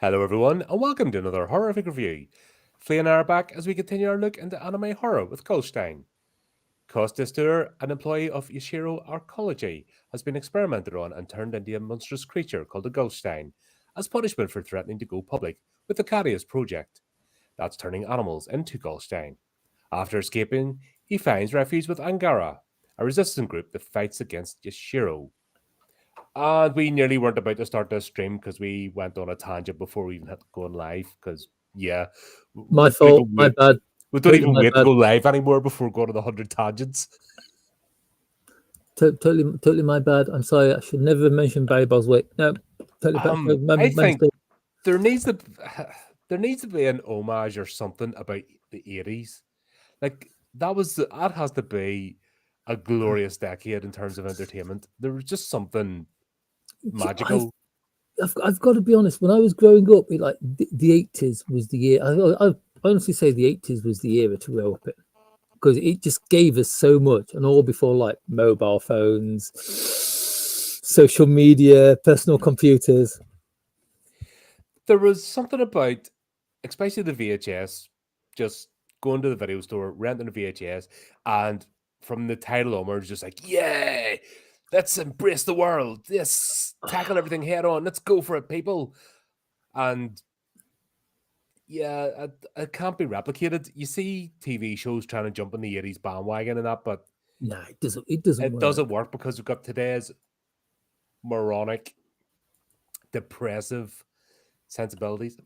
Hello, everyone, and welcome to another horrific review. Flea and I are back as we continue our look into anime horror with Guilstein. Chous Distour, an employee of Yashiro Arcology, has been experimented on and turned into a monstrous creature called a Guilstein as punishment for threatening to go public with the Carius project. That's turning animals into Guilstein. After escaping, he finds refuge with Angara, a resistance group that fights against Yashiro. And we nearly weren't about to start this stream because we went on a tangent before we even had going live. Because yeah, My we don't fault. even My wait. bad. We don't Totally even my wait to bad. go live anymore before going on 100 tangents. Totally my bad. I'm sorry. I should never have mentioned Barry Boswick. No, totally bad. I My think mistake. there needs to there needs to be an homage or something about the 80s. Like that has to be a glorious decade in terms of entertainment. There was just something I've, magical. I've got to be honest. When I was growing up, the 80s was the year. I honestly say the 80s was the era to grow up in because it just gave us so much, and all before like mobile phones, social media, personal computers. There was something about, especially the VHS, just going to the video store, renting a VHS, and from the title onwards, just like, yay, let's embrace the world. Let's tackle everything head on. Let's go for it, people. And yeah, it can't be replicated. You see TV shows trying to jump on the 80s bandwagon and that, but No, it doesn't. It doesn't it work. doesn't work because we've got today's moronic, depressive sensibilities.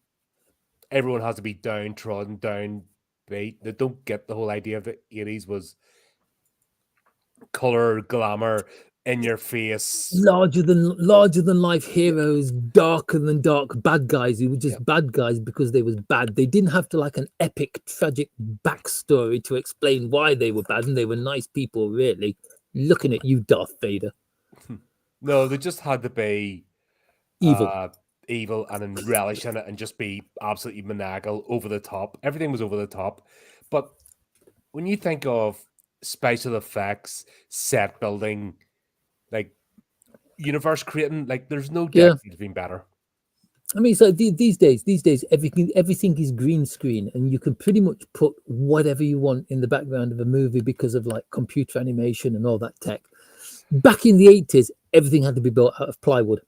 Everyone has to be downtrodden, downbeat. They don't get the whole idea of the 80s was color, glamour, in your face. Larger than life heroes, darker than dark bad guys who were Yeah. just bad guys because they was bad. They didn't have to like an epic tragic backstory to explain why they were bad, and they were nice people. Really, looking at you, Darth Vader. No, they just had to be Evil. uh evil and then relish in it and just be absolutely maniacal, over the top. Everything was over the top. But when you think of special effects, set building, like universe creating, like there's no Yeah, decade that's been better. I mean, these days, everything is green screen, and you can pretty much put whatever you want in the background of a movie because of like computer animation and all that tech. Back in the 80s, everything had to be built out of plywood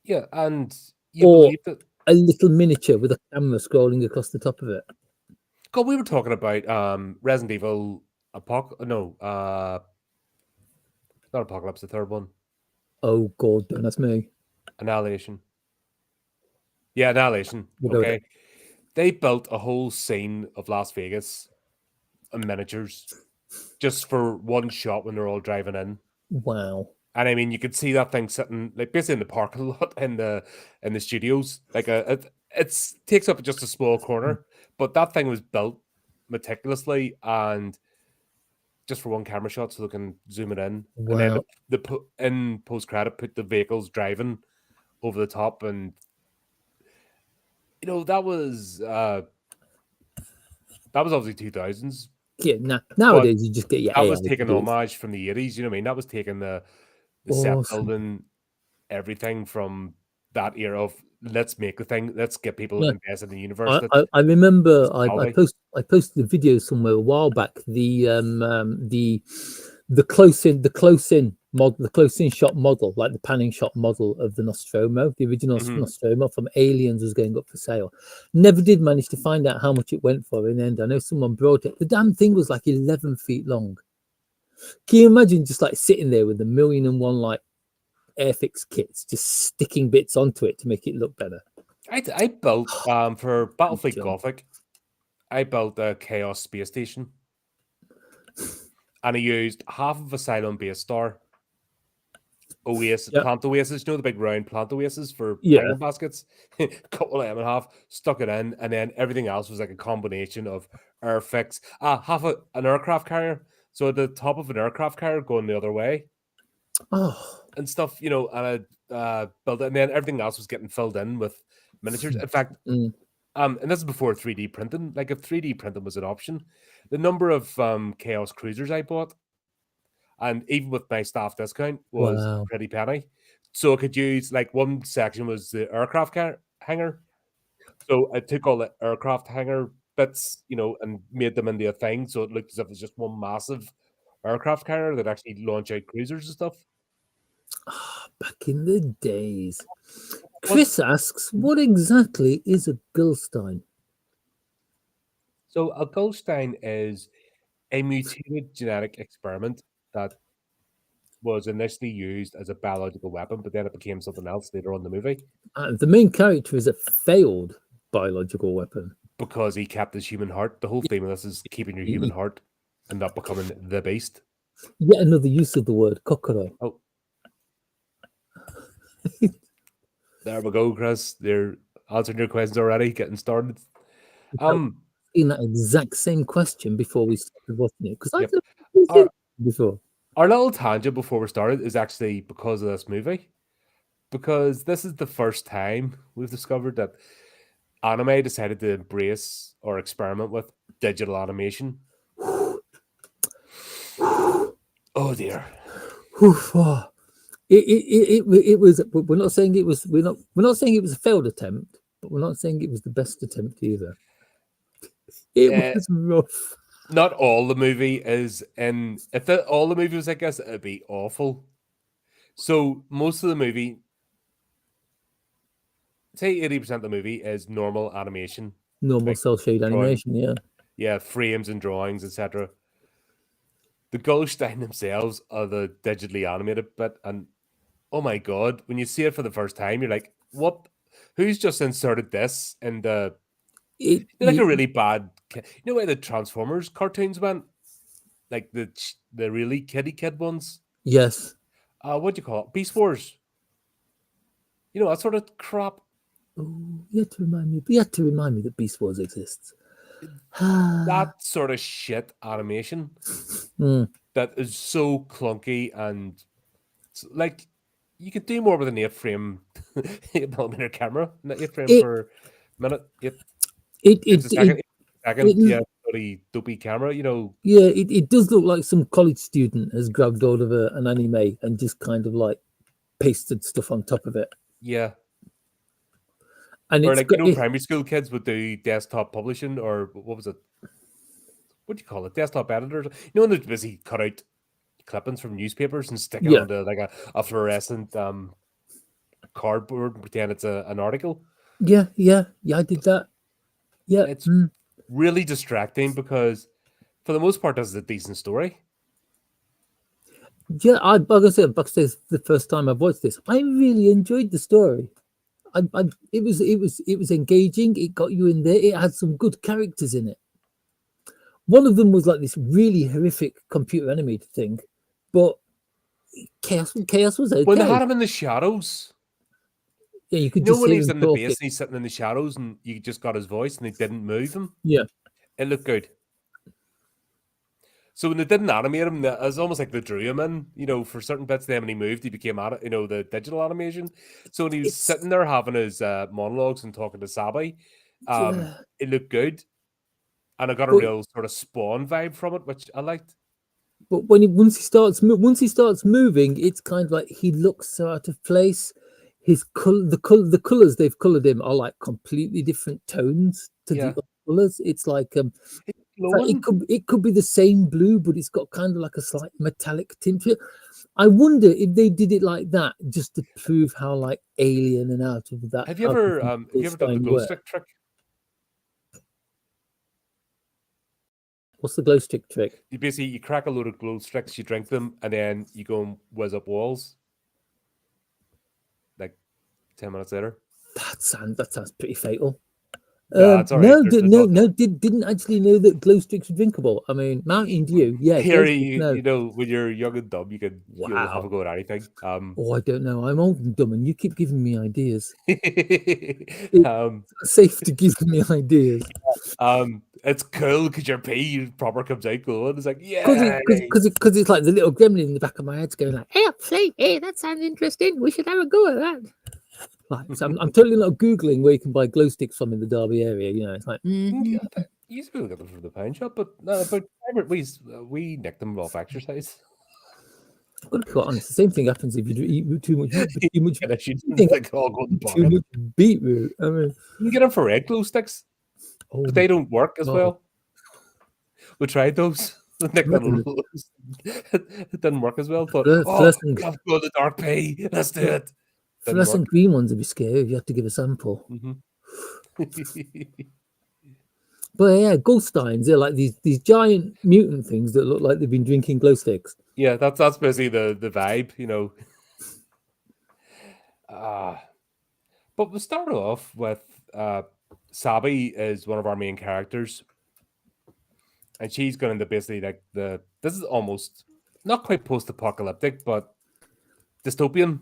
Yeah, and you or believe that. a little miniature with a camera scrolling across the top of it. God, we were talking about Resident Evil not Apocalypse, the third one. Oh god, that's me. Annihilation. Yeah, Annihilation. We'll go with Okay. it. They built a whole scene of Las Vegas in miniatures just for one shot when they're all driving in. Wow. And I mean, you could see that thing sitting like basically in the parking lot in the studios. Like it's takes up just a small corner, but that thing was built meticulously and just for one camera shot, so they can zoom it in. And then Wow. in post credit put the vehicles driving over the top, and that was obviously 2000s, Yeah, but nowadays you just get your that AI was to taking do it. homage from the 80s. You know what I mean? That was taking the set Awesome. building, everything from that era of let's make the thing, let's get people Yeah. invested in the universe. I remember Quality. I posted a video somewhere a while back. The close in shot model, like the panning shot model of the Nostromo, the original Mhm. Nostromo from Aliens, was going up for sale. Never did manage to find out how much it went for in the end. I know someone brought it. The damn thing was like 11 feet long. Can you imagine just like sitting there with a million and one like Airfix kits, just sticking bits onto it to make it look better? I built for Battlefleet John. Gothic, I built a Chaos space station, and I used half of a Cylon base star, Oasis, Yeah, plant Oasis, you know, the big round plant Oasis for yeah. penguin baskets. Cut one of them in half, stuck it in, and then everything else was like a combination of airfix. An aircraft carrier. So at the top of an aircraft carrier going the other way Oh, and stuff, you know, and I built it, and then everything else was getting filled in with miniatures. In fact, mm, and this is before 3D printing. Like if 3D printing was an option, the number of Chaos cruisers I bought, and even with my staff discount, was wow. pretty penny. So I could use like one section was the aircraft hangar, So I took all the aircraft hangar bits, and made them into a thing, so it looked as if it's just one massive aircraft carrier that actually launch out cruisers and stuff. Back in the days. Was Chris asks, what exactly is a Guilstein? So a Guilstein is a mutated genetic experiment that was initially used as a biological weapon, but then it became something else later on in the movie The main character is a failed biological weapon. because he kept his human heart. The whole theme of this is keeping your human heart and not becoming the beast. Yet another use of the word kokoro. Oh, there we go, Chris. They're answering your questions already, getting started. In that exact same question before we started watching it, because I've Yep. never seen Our, it before. our little tangent before we started is actually because of this movie. Because this is the first time we've discovered that anime decided to embrace or experiment with digital animation. Oh dear. Oof, oh. It was. We're not saying it was. We're not saying it was a failed attempt, but we're not saying it was the best attempt either. It was rough. Not all the movie is in. If all the movie was like this, it'd be awful. So most of the movie, say 80% of the movie, is normal animation. Normal like cell shade drawing- animation, yeah. Yeah, frames and drawings, etc. The Goldstein themselves are the digitally animated bit, and oh my god, when you see it for the first time, you're like, "What? Who's just inserted this in the?" Like a really bad, where the Transformers cartoons went, like the really kid ones. Yes. What do you call it? Beast Wars. That sort of crap. Oh, you had to remind me. You had to remind me that Beast Wars exists. That sort of shit animation that is so clunky and like you could do more with an 8-frame 8mm camera, not 8 frame per minute. Second, yeah, bloody dopey camera. Yeah, it does look like some college student has grabbed hold of an anime and just kind of like pasted stuff on top of it. Yeah. And or it's like primary school kids would do desktop publishing, or what was it? What do you call it? Desktop editors. When they're busy cut out clippings from newspapers and stick it onto like a fluorescent cardboard and pretend it's an article. Yeah, I did that. Yeah. It's really distracting because for the most part this is a decent story. Yeah, like I said, the first time I've watched this, I really enjoyed the story. It was engaging. It got you in there. It had some good characters in it. One of them was like this really horrific computer animated thing, but chaos was okay. When they had him in the shadows. Yeah, you could just when hear he's him in the talking. base and he's sitting in the shadows and you just got his voice and they didn't move him. Yeah. It looked good. So when they didn't animate him, it was almost like they drew him in, for certain bits. Then when he moved, he became, the digital animation. So when he was sitting there having his monologues and talking to Sabi, it looked good. And I got a real sort of Spawn vibe from it, which I liked. But once he starts moving, it's kind of like he looks so out of place. His the colors they've colored him are like completely different tones to the other colors. It's like it could be the same blue, but it's got kind of like a slight metallic tint to it. I wonder if they did it like that just to prove how like alien and out of that. Have you ever done the glow stick trick? What's the glow stick trick? You crack a load of glow sticks, you drink them, and then you go and whiz up walls. Like 10 minutes later. That sounds pretty fatal. Didn't actually know that glow sticks were drinkable. I mean, Mountain Dew, yeah. Here, when you're young and dumb, you can have a go at anything. Oh, I don't know. I'm old and dumb, and you keep giving me ideas. It's safe to give me ideas. It's cool because your pee proper comes out glowing. It's like, yeah, because it's like the little gremlin in the back of my head's going like, hey, that sounds interesting. We should have a go at that. Like, so I'm totally not googling where you can buy glow sticks from in the Derby area. It's like you used to be able to get them from the pound shop, but no, but we nicked them off exercise. Got to be quite honest. The same thing happens if you eat too much. Too much. And I should Same thing like all go in the happens too pocket. much beetroot. I mean, You can get them for egg glue sticks, oh but my they don't work as God. well. We tried those. Like little, Imagine it didn't work as well. But the oh, we have to go to the dark pea. Let's do it. Didn't work. fluorescent green ones would be scary if you had to give a sample. Mm-hmm. But yeah, Guilsteins, they're like these giant mutant things that look like they've been drinking glow sticks. Yeah, that's basically the vibe, you know. But we start off with Sabi is one of our main characters, and she's going into basically like this is almost not quite post-apocalyptic, but dystopian.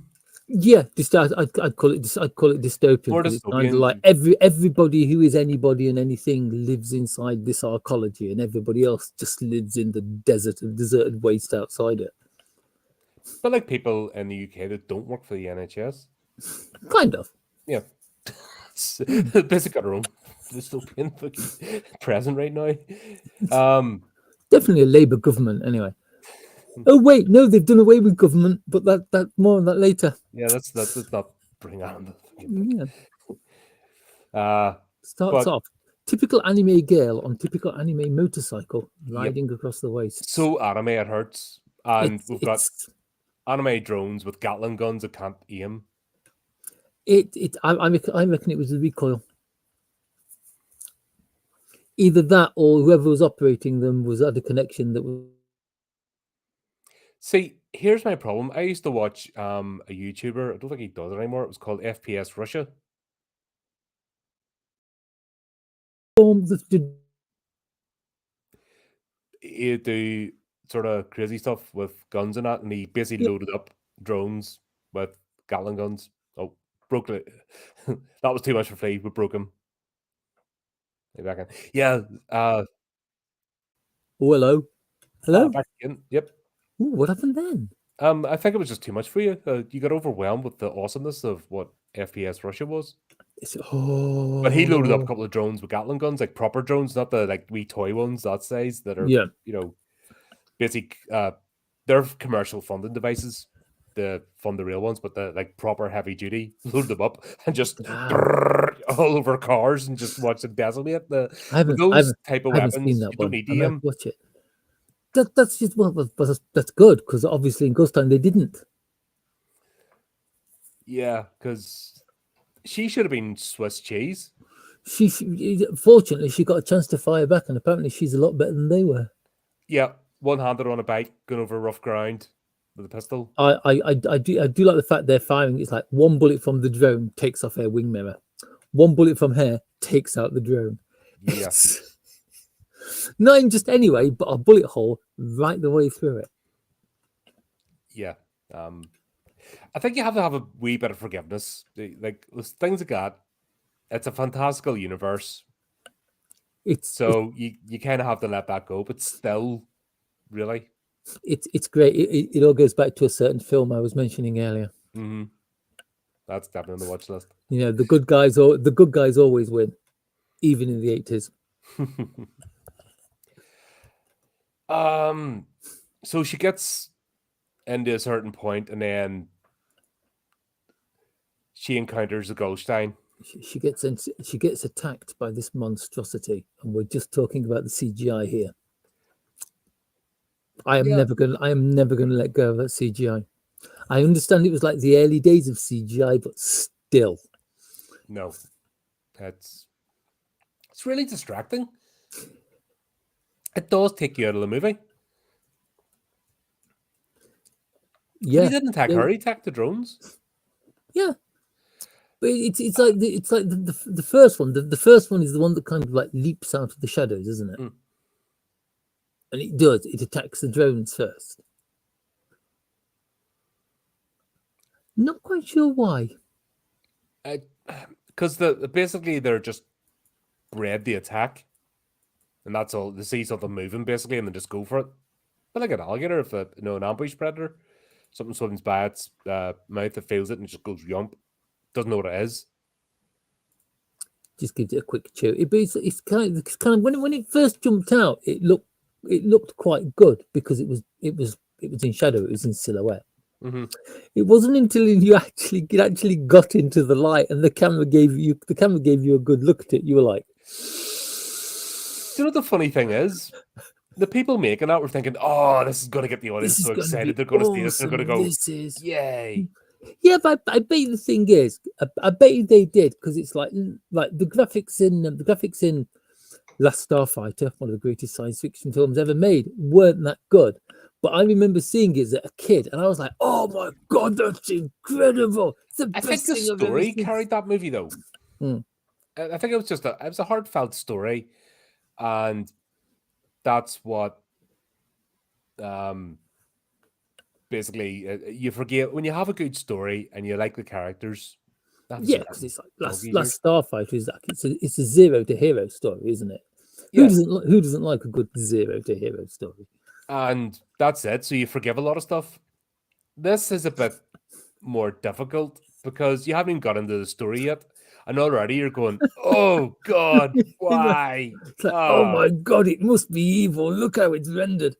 Yeah, I'd call it dystopian More because it's kind of dystopian. like everybody who is anybody and anything lives inside this arcology, and everybody else just lives in the deserted waste outside it. But like people in the UK that don't work for the NHS. Kind of. Yeah. Basically got our own dystopian fucking present right now. Definitely a Labour government, anyway. Oh wait, no, they've done away with government, but that more on that later. Yeah, that's not bring on Yeah. the Starts off typical anime girl on typical anime motorcycle riding across the waste. so anime it hurts. And we've got it's anime drones with Gatling guns that can't aim. I reckon it was the recoil. Either that or whoever was operating them was at a connection that was. See, here's my problem. I used to watch a YouTuber. I don't think he does it anymore. It was called FPS Russia. He'd do sort of crazy stuff with guns and that, and he basically loaded up drones with Gatling guns. Oh, broke it. That was too much for Flea. We broke him. Back in. Yeah. Oh, hello. Back in. Yep. Ooh, what happened then? I think it was just too much for you. You got overwhelmed with the awesomeness of what FPS Russia was. But he loaded up a couple of drones with Gatling guns, like proper drones, not the like wee toy ones that size that are, you know, basic. They're commercial funding devices to fund the real ones, but the like proper heavy duty loaded them up and just all over cars and just watch them decimate. Those type of weapons, you don't need to aim. Watch it. That's just that's good because obviously in Guilstein they didn't. Yeah, because she should have been Swiss cheese. Fortunately she got a chance to fire back, and apparently she's a lot better than they were. Yeah, one-handed on a bike, going over rough ground with a pistol. I do like the fact they're firing. It's like one bullet from the drone takes off her wing mirror, one bullet from her takes out the drone. Yes. Not in just anyway, but a bullet hole right the way through it. Yeah. I think you have to have a wee bit of forgiveness. Like with things like that, it's a fantastical universe. You kind of have to let that go, but still, really, it's great. It all goes back to a certain film I was mentioning earlier. Mm-hmm. That's definitely on the watch list. You know, the good guys always win, even in the 80s. So she gets into a certain point, and then she encounters the Guilstein. She gets attacked by this monstrosity, and we're just talking about the CGI here. I am never gonna let go of that CGI. I understand it was like the early days of CGI, but still. No. It's really distracting. It does take you out of the movie. Yeah. He didn't attack her, he attacked the drones. Yeah. But it's like the first one. The first one is the one that kind of like leaps out of the shadows, isn't it? And it does. It attacks the drones first. Not quite sure why. Because basically they're just bred the attack, and that's all. They see something moving basically, and they just go for it. But like an alligator, if an ambush predator, something swims by its mouth, it feels it and just goes yump. Doesn't know what it is. Just gives it a quick chew. It's kind of when it first jumped out, it looked quite good because it was It was in shadow. It was in silhouette. Mm-hmm. It wasn't until you actually got into the light and the camera gave you a good look at it. You were like, Do you know what the funny thing is? The people making that were thinking, "Oh, this is going to get the audience "This is so going to excited. be They're going to see this. They're going to awesome. go, This is." yay!" Yeah, but I bet you the thing is, I bet you they did, because it's like the graphics in Last Starfighter, one of the greatest science fiction films ever made, weren't that good. But I remember seeing it as a kid, and I was like, "Oh my god, that's incredible! It's the I think best the thing I've ever story seen." carried that movie though. Mm. I think it was a heartfelt story, and that's what um basically you forget when you have a good story and you like the characters. That's Yeah, just because it's like dog eaters. Last Starfighter is like it's a zero to hero story, isn't it? Yeah, Who doesn't like a good zero to hero story? and that's it. So you forgive a lot of stuff. This is a bit more difficult because you haven't even got into the story yet, and already you're going, "Oh God, why?" It's like, oh Ah, my god, it must be evil. Look how it's rendered.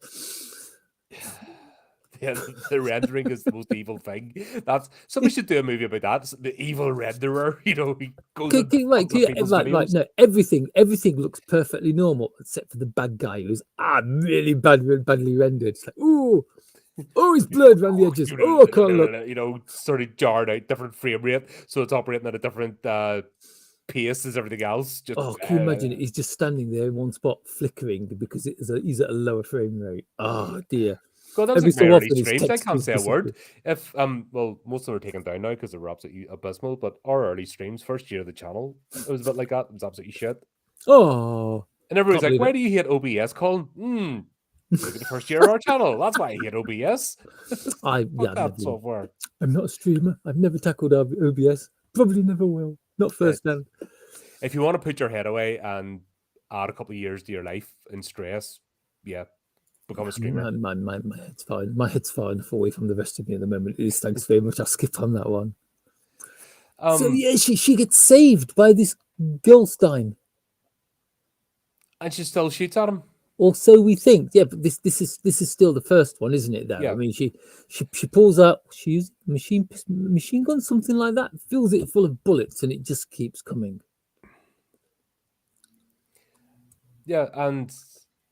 yeah, the rendering is the most evil thing. That's somebody should do a movie about that. It's the evil renderer, he goes and fucks with people's Right, videos. no, everything looks perfectly normal except for the bad guy who's really badly rendered. It's like, he's blurred around the edges. Oh, I can't look. Sort of jarred out, different frame rate, so it's operating at a different pace as everything else. Just Oh, can you imagine it? He's just standing there in one spot flickering because he's at a lower frame rate. Oh dear. God, that was Every like my so early often his streams. I can't textures say a word. disappear. If well, most of them are taken down now because they're absolutely abysmal. But our early streams, first year of the channel, it was a bit like that. It was absolutely shit. Oh, And everybody's can't like, believe "Why it. do you hate OBS, Colin?" Look at the first year of our channel. That's why I hate OBS. Fuck I've that never software. I'm not a streamer. I've never tackled OBS. Probably never will. Not It, firsthand. if you want to put your head away and add a couple of years to your life in stress, yeah, become a streamer. My head's fine. My head's far enough away from the rest of me at the moment. It is. Thanks very much. I'll skip on that one. So Um, yeah, she gets saved by this Guilstein. and she still shoots at him. Or so we think. Yeah, but this is still the first one, isn't it? Though I Yeah, mean, she pulls out. She uses machine gun, something like that. Fills it full of bullets, and it just keeps coming. yeah, and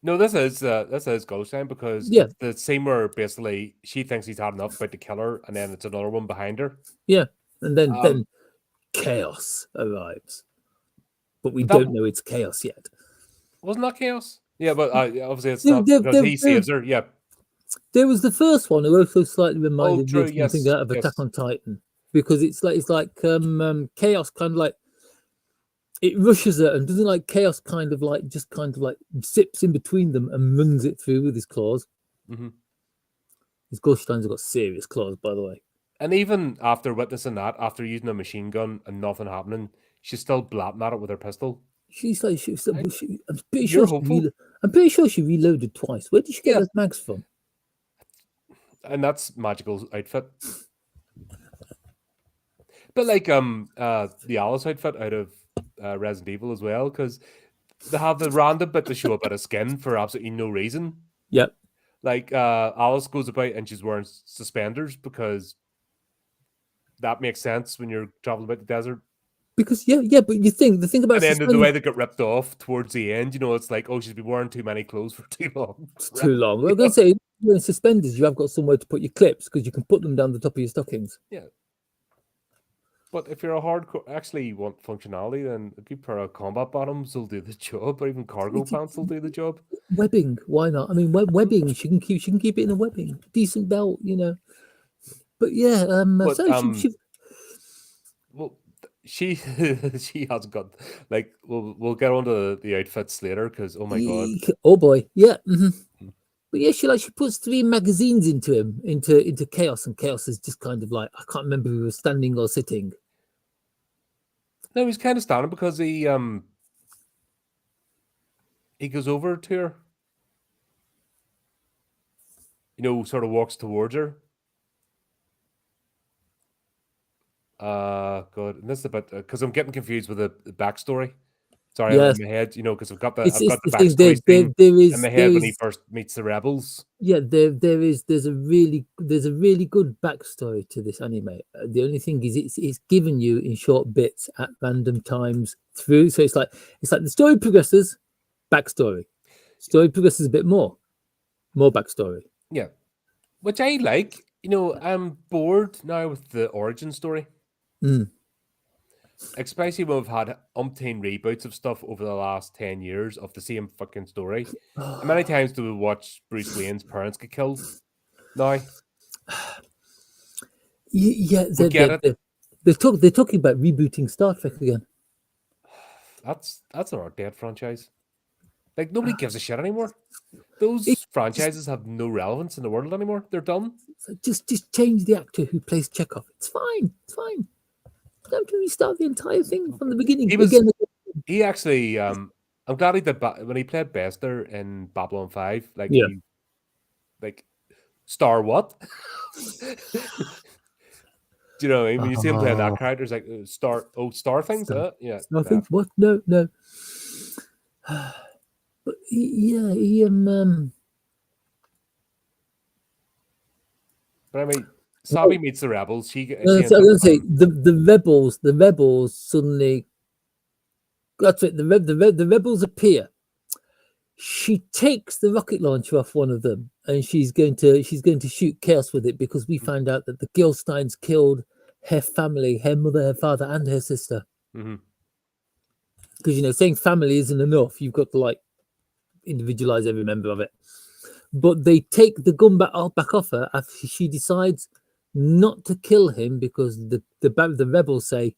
no, this is Guilstein because Yeah, it's the scene where basically she thinks he's had enough about to kill her, and then it's another one behind her. yeah, and then Um, chaos arrives, but we but that don't know it's chaos yet. wasn't that chaos. Yeah, but obviously it's There, not there, because there, he there, saves her. Yeah. there was the first one who also slightly Oh, reminded me true. of something Yes. out of Attack Yes. on Titan because it's like chaos, kind of like it rushes her, and doesn't like chaos kind of like zips in between them and runs it through with his claws. Hmm. His Goldstein's got serious claws, by the way. And even after witnessing that, after using a machine gun and nothing happening, she's still blapping at it with her pistol. She's like I, I'm pretty you're sure hopeful. I'm pretty sure she reloaded twice. Where did she get Yeah, those mags from? and that's Magical's outfit. But like the Alice outfit out of Resident Evil as well, because they have the random bit to show a bit of skin for absolutely no reason. Yep. Like Alice goes about and she's wearing suspenders because that makes sense when you're traveling about the desert. Because yeah, but you think the thing And about then the way suspenders they get ripped off towards the end, it's like, oh, she's been wearing too many clothes for too long. it's too long. We're going to say in suspenders, you have got somewhere to put your clips because you can put them down the top of your stockings. Yeah. But if you're a hardcore, actually you want functionality, then a good pair of combat bottoms will do the job, or even cargo pants will do the job. Webbing, why not? I mean, webbing. She can keep it in a webbing, decent belt, But yeah, But so she well, she she hasn't got like we'll get onto the outfits later because oh my god, oh boy, yeah. Hmm. But yeah, she puts 3 magazines into him, into chaos, and chaos is just kind of like, I can't remember if he was standing or sitting. No, he's kind of standing because he goes over to her, sort of walks towards her. God, and this is a bit because I'm getting confused with the backstory. Sorry, Yes, in my head, because I've got it's the the thing. There, backstory there, scene there in is my there head when he is first meets the rebels. yeah, there's a really good backstory to this anime. The only thing is it's given you in short bits at random times through. So it's like the story progresses, backstory. Story progresses a bit more backstory. Yeah, which I like. I'm bored now with the origin story, Mm. especially when we've had umpteen reboots of stuff over the last 10 years of the same fucking story. How many times do we watch Bruce Wayne's parents get killed now? Yeah, We get it. they're talking about rebooting Star Trek again. That's our dead franchise. Like, nobody gives a shit anymore. It, Those franchises have no relevance in the world anymore. They're done. just change the actor who plays Chekhov. It's fine. It's fine. Don't restart the entire thing from the beginning He was again. he actually I'm glad he did when he played Bester in Babylon 5, like Yeah. he like Star what? Do you know what I mean? When you see him playing that character, it's like Star things, yeah. Nothing. What? No, no. But yeah, he But I mean, well, Sabi meets the rebels. She I was ends up gonna say the rebels suddenly. That's it. The rebels appear. She takes the rocket launcher off one of them, and she's going to shoot chaos with it because we find out that the Guilsteins killed her family, her mother, her father, and her sister. mm-hmm. Because saying family isn't enough. You've got to like individualize every member of it. But they take the gun back off her after she decides not to kill him because the rebels say,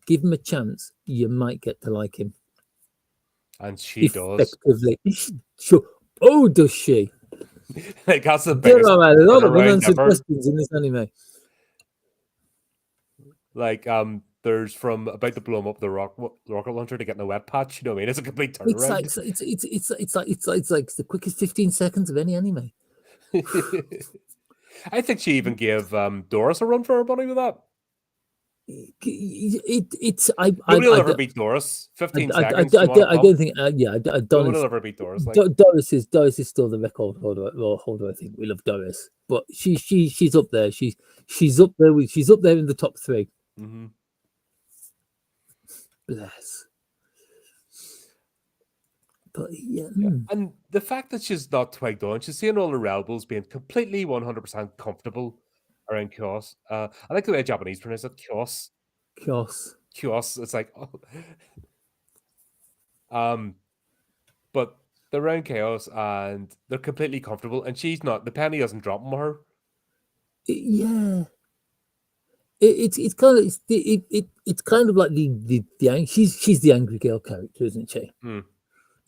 "Give him a chance. You might get to like him." And she does. Effectively, sure. Oh, does she? Like that's the There biggest are a lot of turnaround unanswered ever. questions in this anime. Like there's from about to blow him up the rocket launcher to get in a wet patch. You know what I mean? It's a complete turnaround. It's like the quickest 15 seconds of any anime. I think she even gave Doris a run for her money with that. Nobody will ever beat Doris. 15 seconds. I don't think. Nobody will ever beat Doris. Like Doris is still the record holder. I think we love Doris, but she's up there. She's up there. She's up there in the top 3. mm-hmm. Bless. But yeah. And the fact that she's not twigged on, she's seeing all the rebels being completely 100% comfortable around Chaos. I like the way Japanese pronounce it, Chaos. Chaos. It's like, but they're around Chaos and they're completely comfortable, and she's not. The penny doesn't drop on her. Yeah. It's kind of it's kind of like the she's the angry girl character, isn't she?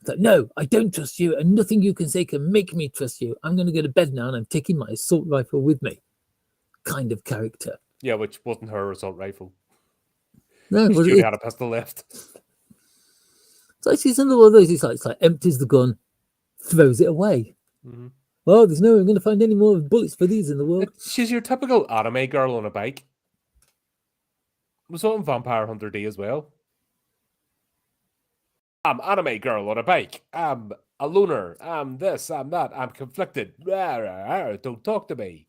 It's like, no, I don't trust you, and nothing you can say can make me trust you. I'm going to go to bed now, and I'm taking my assault rifle with me. Kind of character. Yeah, which wasn't her assault rifle. No, she only had a pistol left. So she's another one of those. It's like empties the gun, throws it away. Mm-hmm. Well, there's no way I'm going to find any more bullets for these in the world. She's your typical anime girl on a bike. We saw in Vampire Hunter D as well. I'm anime girl on a bike. I'm a loner. I'm this. I'm that. I'm conflicted. Don't talk to me.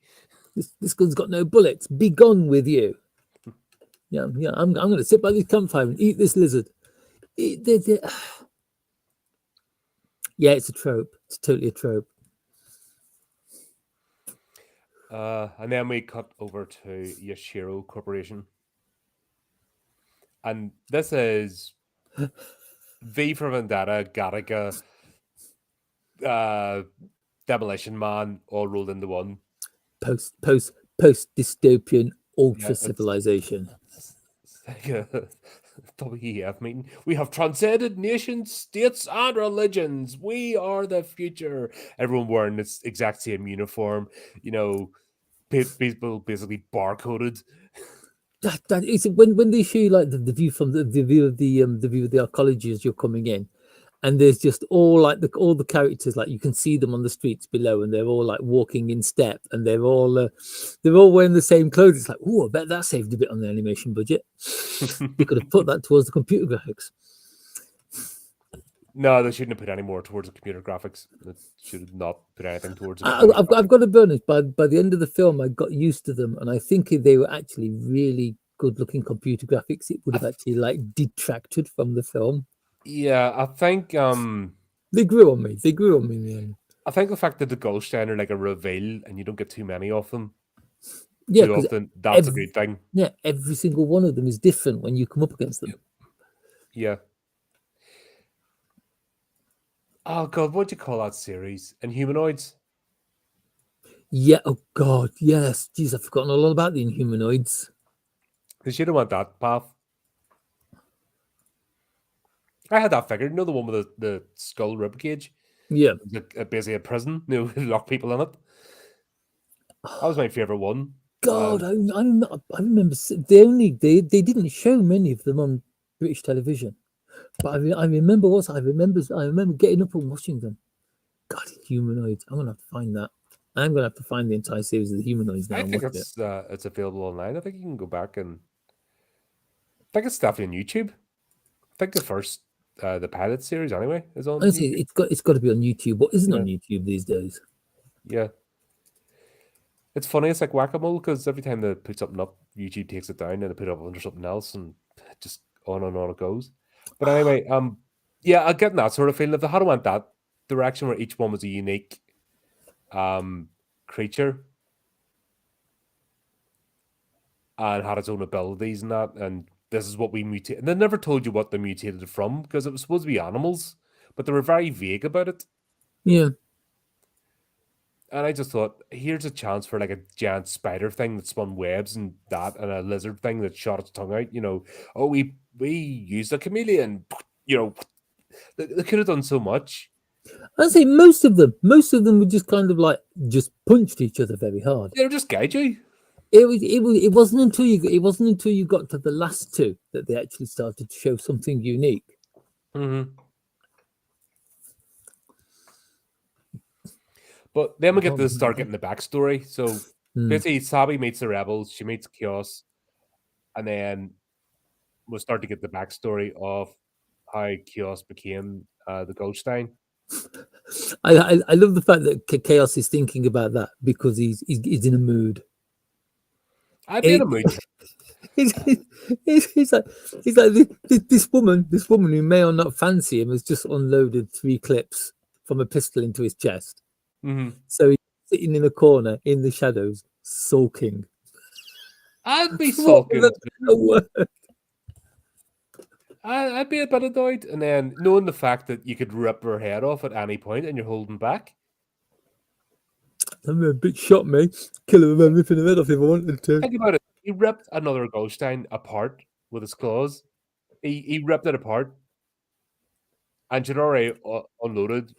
This gun's got no bullets. Be gone with you. Yeah. I'm going to sit by this campfire and eat this lizard. Yeah, it's a trope. It's totally a trope. And then we cut over to Yashiro Corporation. And this is V for Vendetta, Gattaca, Demolition Man, all rolled into one. Post dystopian ultra civilization. It's like a WEF meeting. We have transcended nations, states, and religions. We are the future. Everyone wearing this exact same uniform. People basically barcoded. That is when they show you like the view from the view of the archaeology as you're coming in, and there's just all the characters, like you can see them on the streets below, and they're all like walking in step, and they're all wearing the same clothes. It's like, oh, I bet that saved a bit on the animation budget. You could have put that towards the computer graphics. No, they shouldn't have put any more towards the computer graphics. It should have not put anything towards the computer I've graphics. got to be honest. By the end of the film, I got used to them, and I think if they were actually really good-looking computer graphics, it would I have actually like detracted from the film. Yeah, They grew on me. They grew on me in the end. I think the fact that the Guilstein are like a reveal and you don't get too many of them Yeah, too because often, that's a good thing. every single one of them is different when you come up against them. Yeah. Oh god, what do you call that series? Inhumanoids? Yeah. Oh God. Yes. Jeez, I've forgotten a lot about the Inhumanoids. They should have went that path. I had that figured, the one with the skull rib cage. Yeah. Basically a prison, lock people in it. That was my favourite one. God, I remember they didn't show many of them on British television, but I remember I remember getting up and watching them. God, Humanoids. I'm gonna have to find that. I'm gonna have to find the entire series of the Humanoids now I and think watch it. it's available online. I think you can go back and I think it's definitely on YouTube. I think the first the pilot series anyway is on Honestly, YouTube. it's got to be on YouTube. What isn't Yeah. on YouTube these days? Yeah. It's funny, it's like whack-a-mole because every time they put something up, YouTube takes it down and they put it up under something else and just on and on it goes. But anyway, yeah, I'm getting that sort of feeling. If they had went that direction where each one was a unique creature and had its own abilities and that, and this is what we mutate. And they never told you what they mutated from because it was supposed to be animals, but they were very vague about it. Yeah. And I just thought, here's a chance for like a giant spider thing that spun webs and that, and a lizard thing that shot its tongue out. Oh, we used a chameleon. They could have done so much. I say most of them were just kind of like just punched each other very hard. They were just gaijin. It wasn't until you got to the last two that they actually started to show something unique. Mm-hmm. But then we get to start getting the backstory. So basically, Sabi meets the rebels, she meets Chaos, and then we'll start to get the backstory of how Chaos became the Guilstein. I love the fact that Chaos is thinking about that because he's in a mood. I'd be in a mood. He's like this woman who may or not fancy him has just unloaded 3 clips from a pistol into his chest. Mm-hmm. So he's sitting in a corner in the shadows, sulking. I'd be sulking. I'd be a bit annoyed, and then knowing the fact that you could rip her head off at any point and you're holding back. I'm a bit shot, mate. Kill him and ripping him head off if I wanted to. Think about it. He ripped another Guilstein apart with his claws. He ripped it apart, and she'd already unloaded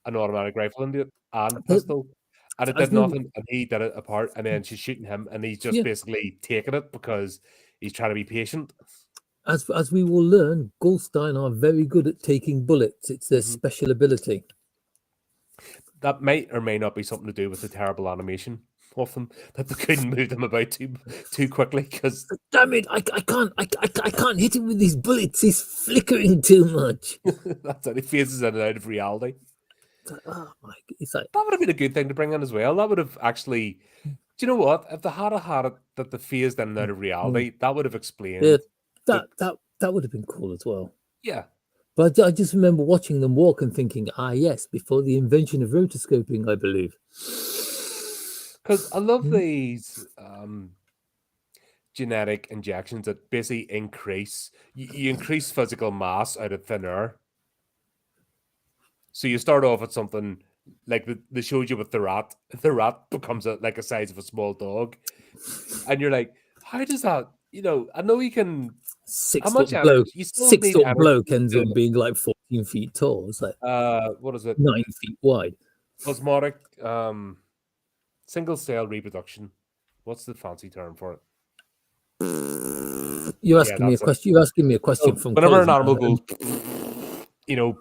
an automatic rifle into it and pistol, and it did nothing. And he did it apart, and then she's shooting him, and he's just basically taking it because he's trying to be patient. As we will learn, Guilstein are very good at taking bullets. It's their special ability. That might or may not be something to do with the terrible animation of them, that they couldn't move them about too quickly. Because damn it, I can't hit him with these bullets. He's flickering too much. That's how he phases in and out of reality. It's like, that would have been a good thing to bring in as well. That would have actually. Do you know what? If they had it that they phased in and out of reality, that would have explained. That would have been cool as well. Yeah. But I just remember watching them walk and thinking, yes, before the invention of rotoscoping, I believe. Because I love these genetic injections that basically increase. You increase physical mass out of thin air. So you start off at something like they showed you with the rat. The rat becomes like a size of a small dog. And you're like, how does that, I know you can... 6 foot bloke. 6 foot bloke ends up being like 14 feet tall. It's like what is it? 9 feet wide. Osmotic single cell reproduction. What's the fancy term for it? You're asking me a question. You're asking me a question from whenever an animal goes,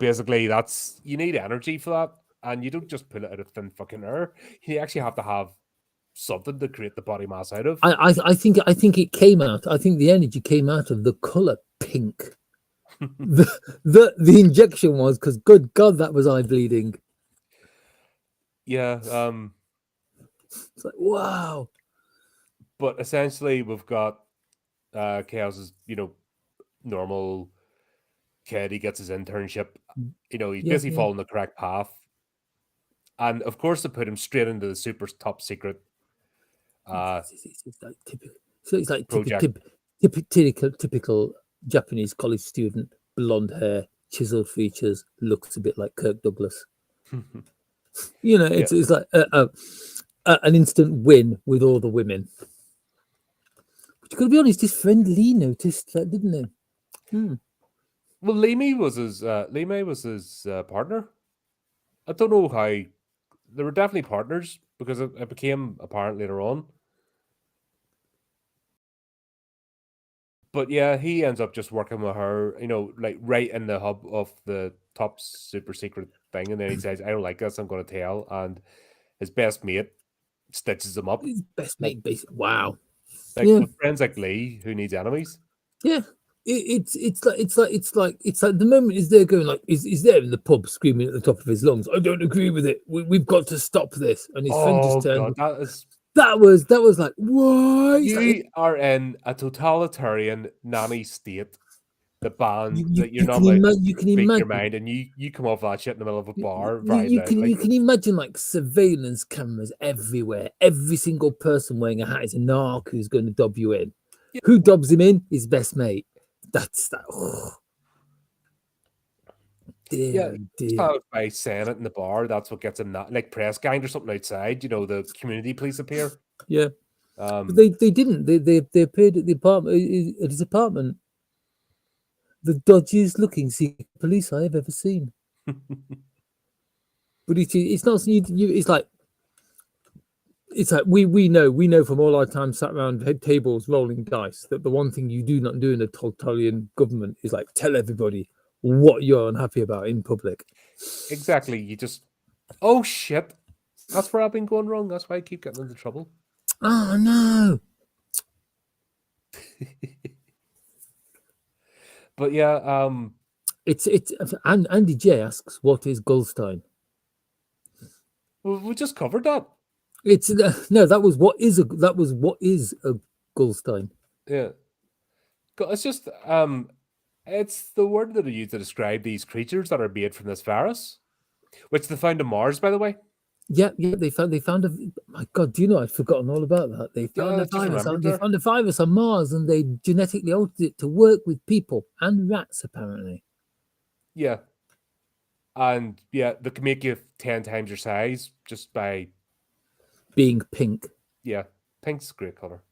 basically that's you need energy for that, and you don't just pull it out of thin fucking air. You actually have to have something to create the body mass out of. I think it came out. I think the energy came out of the color pink. The injection was because good God, that was eye bleeding. Yeah, It's like wow. but essentially we've got Chaos's, normal kid. He gets his internship. He's Yeah, basically yeah. following the correct path. And of course, they put him straight into the super top secret It's like typical. So it's like project. typical Japanese college student, blonde hair, chiseled features, looks a bit like Kirk Douglas. Yeah, It's like an instant win with all the women. But you got to be honest, his friend Lee noticed that, didn't he? Hmm. well, Lee May was his partner. I don't know how they were definitely partners because it became apparent later on. But yeah, he ends up just working with her, like right in the hub of the top super secret thing, and then he says, "I don't like this. I'm going to tell." And his best mate stitches him up, His best like mate, basically. Wow. like Yeah, with friends like Lee, who needs enemies. yeah. It's like the moment is there going like is there in the pub screaming at the top of his lungs. I don't agree with it. We've got to stop this. And his friend just Oh turned. god, that is That was like what? It's like you are in a totalitarian nanny state. The ban that you're you not can allowed to imagine. You can speak your imagine. mind, and you come off that shit in the middle of a You, bar you, very you can loudly. you can imagine like surveillance cameras everywhere. Every single person wearing a hat is a narc who's going to dob you in. Yeah, Who dobs him in? His best mate. That's that. Oh, yeah. dear, oh dear. Start by saying it in the bar. That's what gets him that like press gang or something outside. The community police appear. Yeah, but Um, they didn't. They appeared at the apartment at his apartment. The dodgiest looking secret police I have ever seen. But it's not. It's like we know from all our time sat around head tables rolling dice that the one thing you do not do in a totalitarian government is like tell everybody what you're unhappy about in public. exactly. You just oh shit. That's where I've been going wrong. That's why I keep getting into trouble. Oh no! But yeah, It's and Andy J asks what is Guilstein. we just covered that. It's no, that was what is a Guilstein. Yeah, it's just it's the word that I use to describe these creatures that are made from this virus, which they found on Mars, by the way. Yeah, yeah. They found a. My God, do you know I'd forgotten all about that? They found Yeah, I a just virus. remembered They there. found a virus on Mars, and they genetically altered it to work with people and rats. Apparently, Yeah, and yeah, they can make you 10 times your size just by being pink. yeah. Pink's a great color,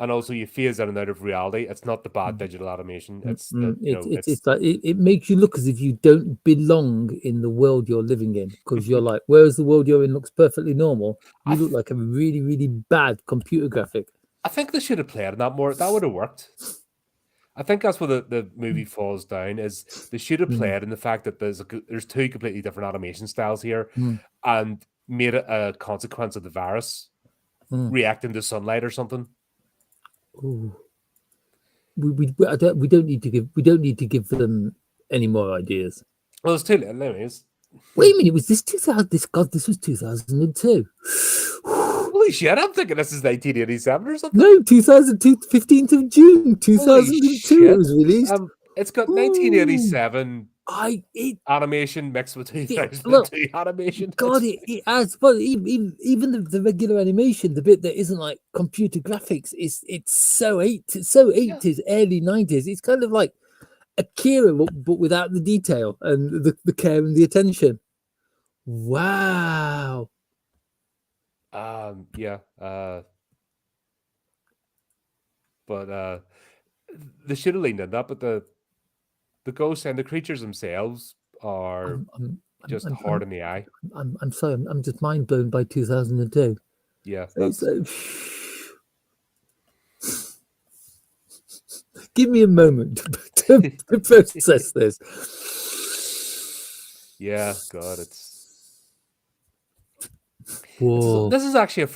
and also you phase in and out of reality. It's not the bad digital animation. It's the It's like it makes you look as if you don't belong in the world you're living in because you're like, whereas the world you're in looks perfectly normal, I you look like a really, really bad computer graphic. I think they should have played on that more. That would have worked. I think that's where the movie falls down. Is they should have Mm, played in the fact that there's two completely different animation styles here, mm, and made it a consequence of the virus mm. reacting to sunlight or something. Ooh. We don't need to give them any more ideas. Well, it's too late, anyways. Wait a minute, was this 2000? This was 2002. Holy shit! I'm thinking this is 1987 or something. No, 2002, 15th of June, Holy 2002 it shit! was released. It's got Ooh, 1987 I it animation mixed with look, 2002 animation. God, it has, but even the regular animation, the bit that isn't like computer graphics, it's so Yeah. 80s, early 90s. It's kind of like Akira, but without the detail and the care and the attention. Wow. Yeah. But they should have leaned in that. But the ghosts and the creatures themselves are I'm I'm I'm just I'm hard I'm, in the eye. I'm sorry. I'm just mind blown by 2002. Yeah, It's that's give me a moment to process this. yeah. God, Whoa. this is actually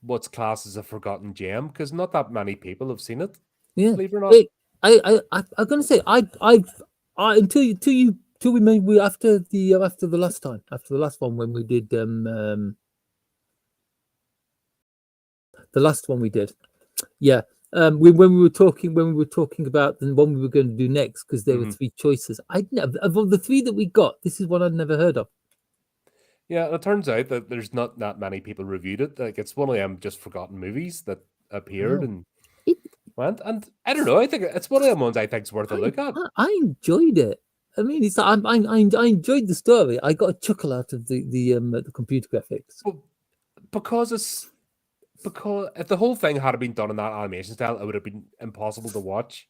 what's classed as a forgotten gem because not that many people have seen it. Yeah. believe it or not. I'm gonna say I until we made we after the last one when we did the last one we did, yeah. When we were talking about the one we were going to do next, because there were Mhm. three choices. I'd never, of the three that we got, this is one I'd never heard of. Yeah, it turns out that there's not that many people reviewed it. Like it's one of them just forgotten movies that appeared Wow. and It, went. And I don't know. I think it's one of them ones I think's worth a I, look at. I enjoyed it. I mean, it's I enjoyed the story. I got a chuckle out of the computer graphics. But because if the whole thing had been done in that animation style, it would have been impossible to watch.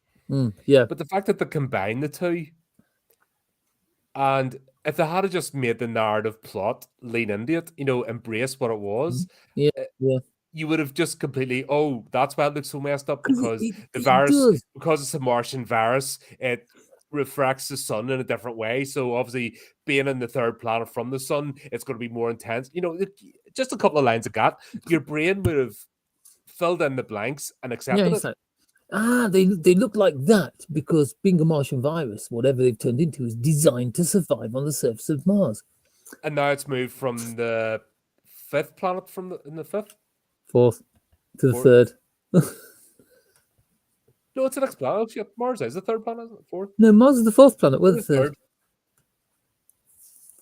Yeah, But the fact that they combined the two, and if they had just made the narrative plot lean into it, embrace what it was, yeah, uh, yeah. you would have just completely, oh, that's why it looks so messed up Because because the it virus, does. because it's a Martian virus, it refracts the sun in a different way. So obviously, being in the third planet from the sun, it's going to be more intense. Just a couple of lines of that, your brain would have filled in the blanks and Yeah, accepted it's it. like they look like that because being a Martian virus, whatever they've turned into, is designed to survive on the surface of Mars. And now it's moved from the fifth planet in the fifth. Fourth to the Fourth. third. No, it's the next planet. Oh, shit, Mars is the third planet, isn't it? Fourth. No, Mars is the fourth planet. We're the The third. third.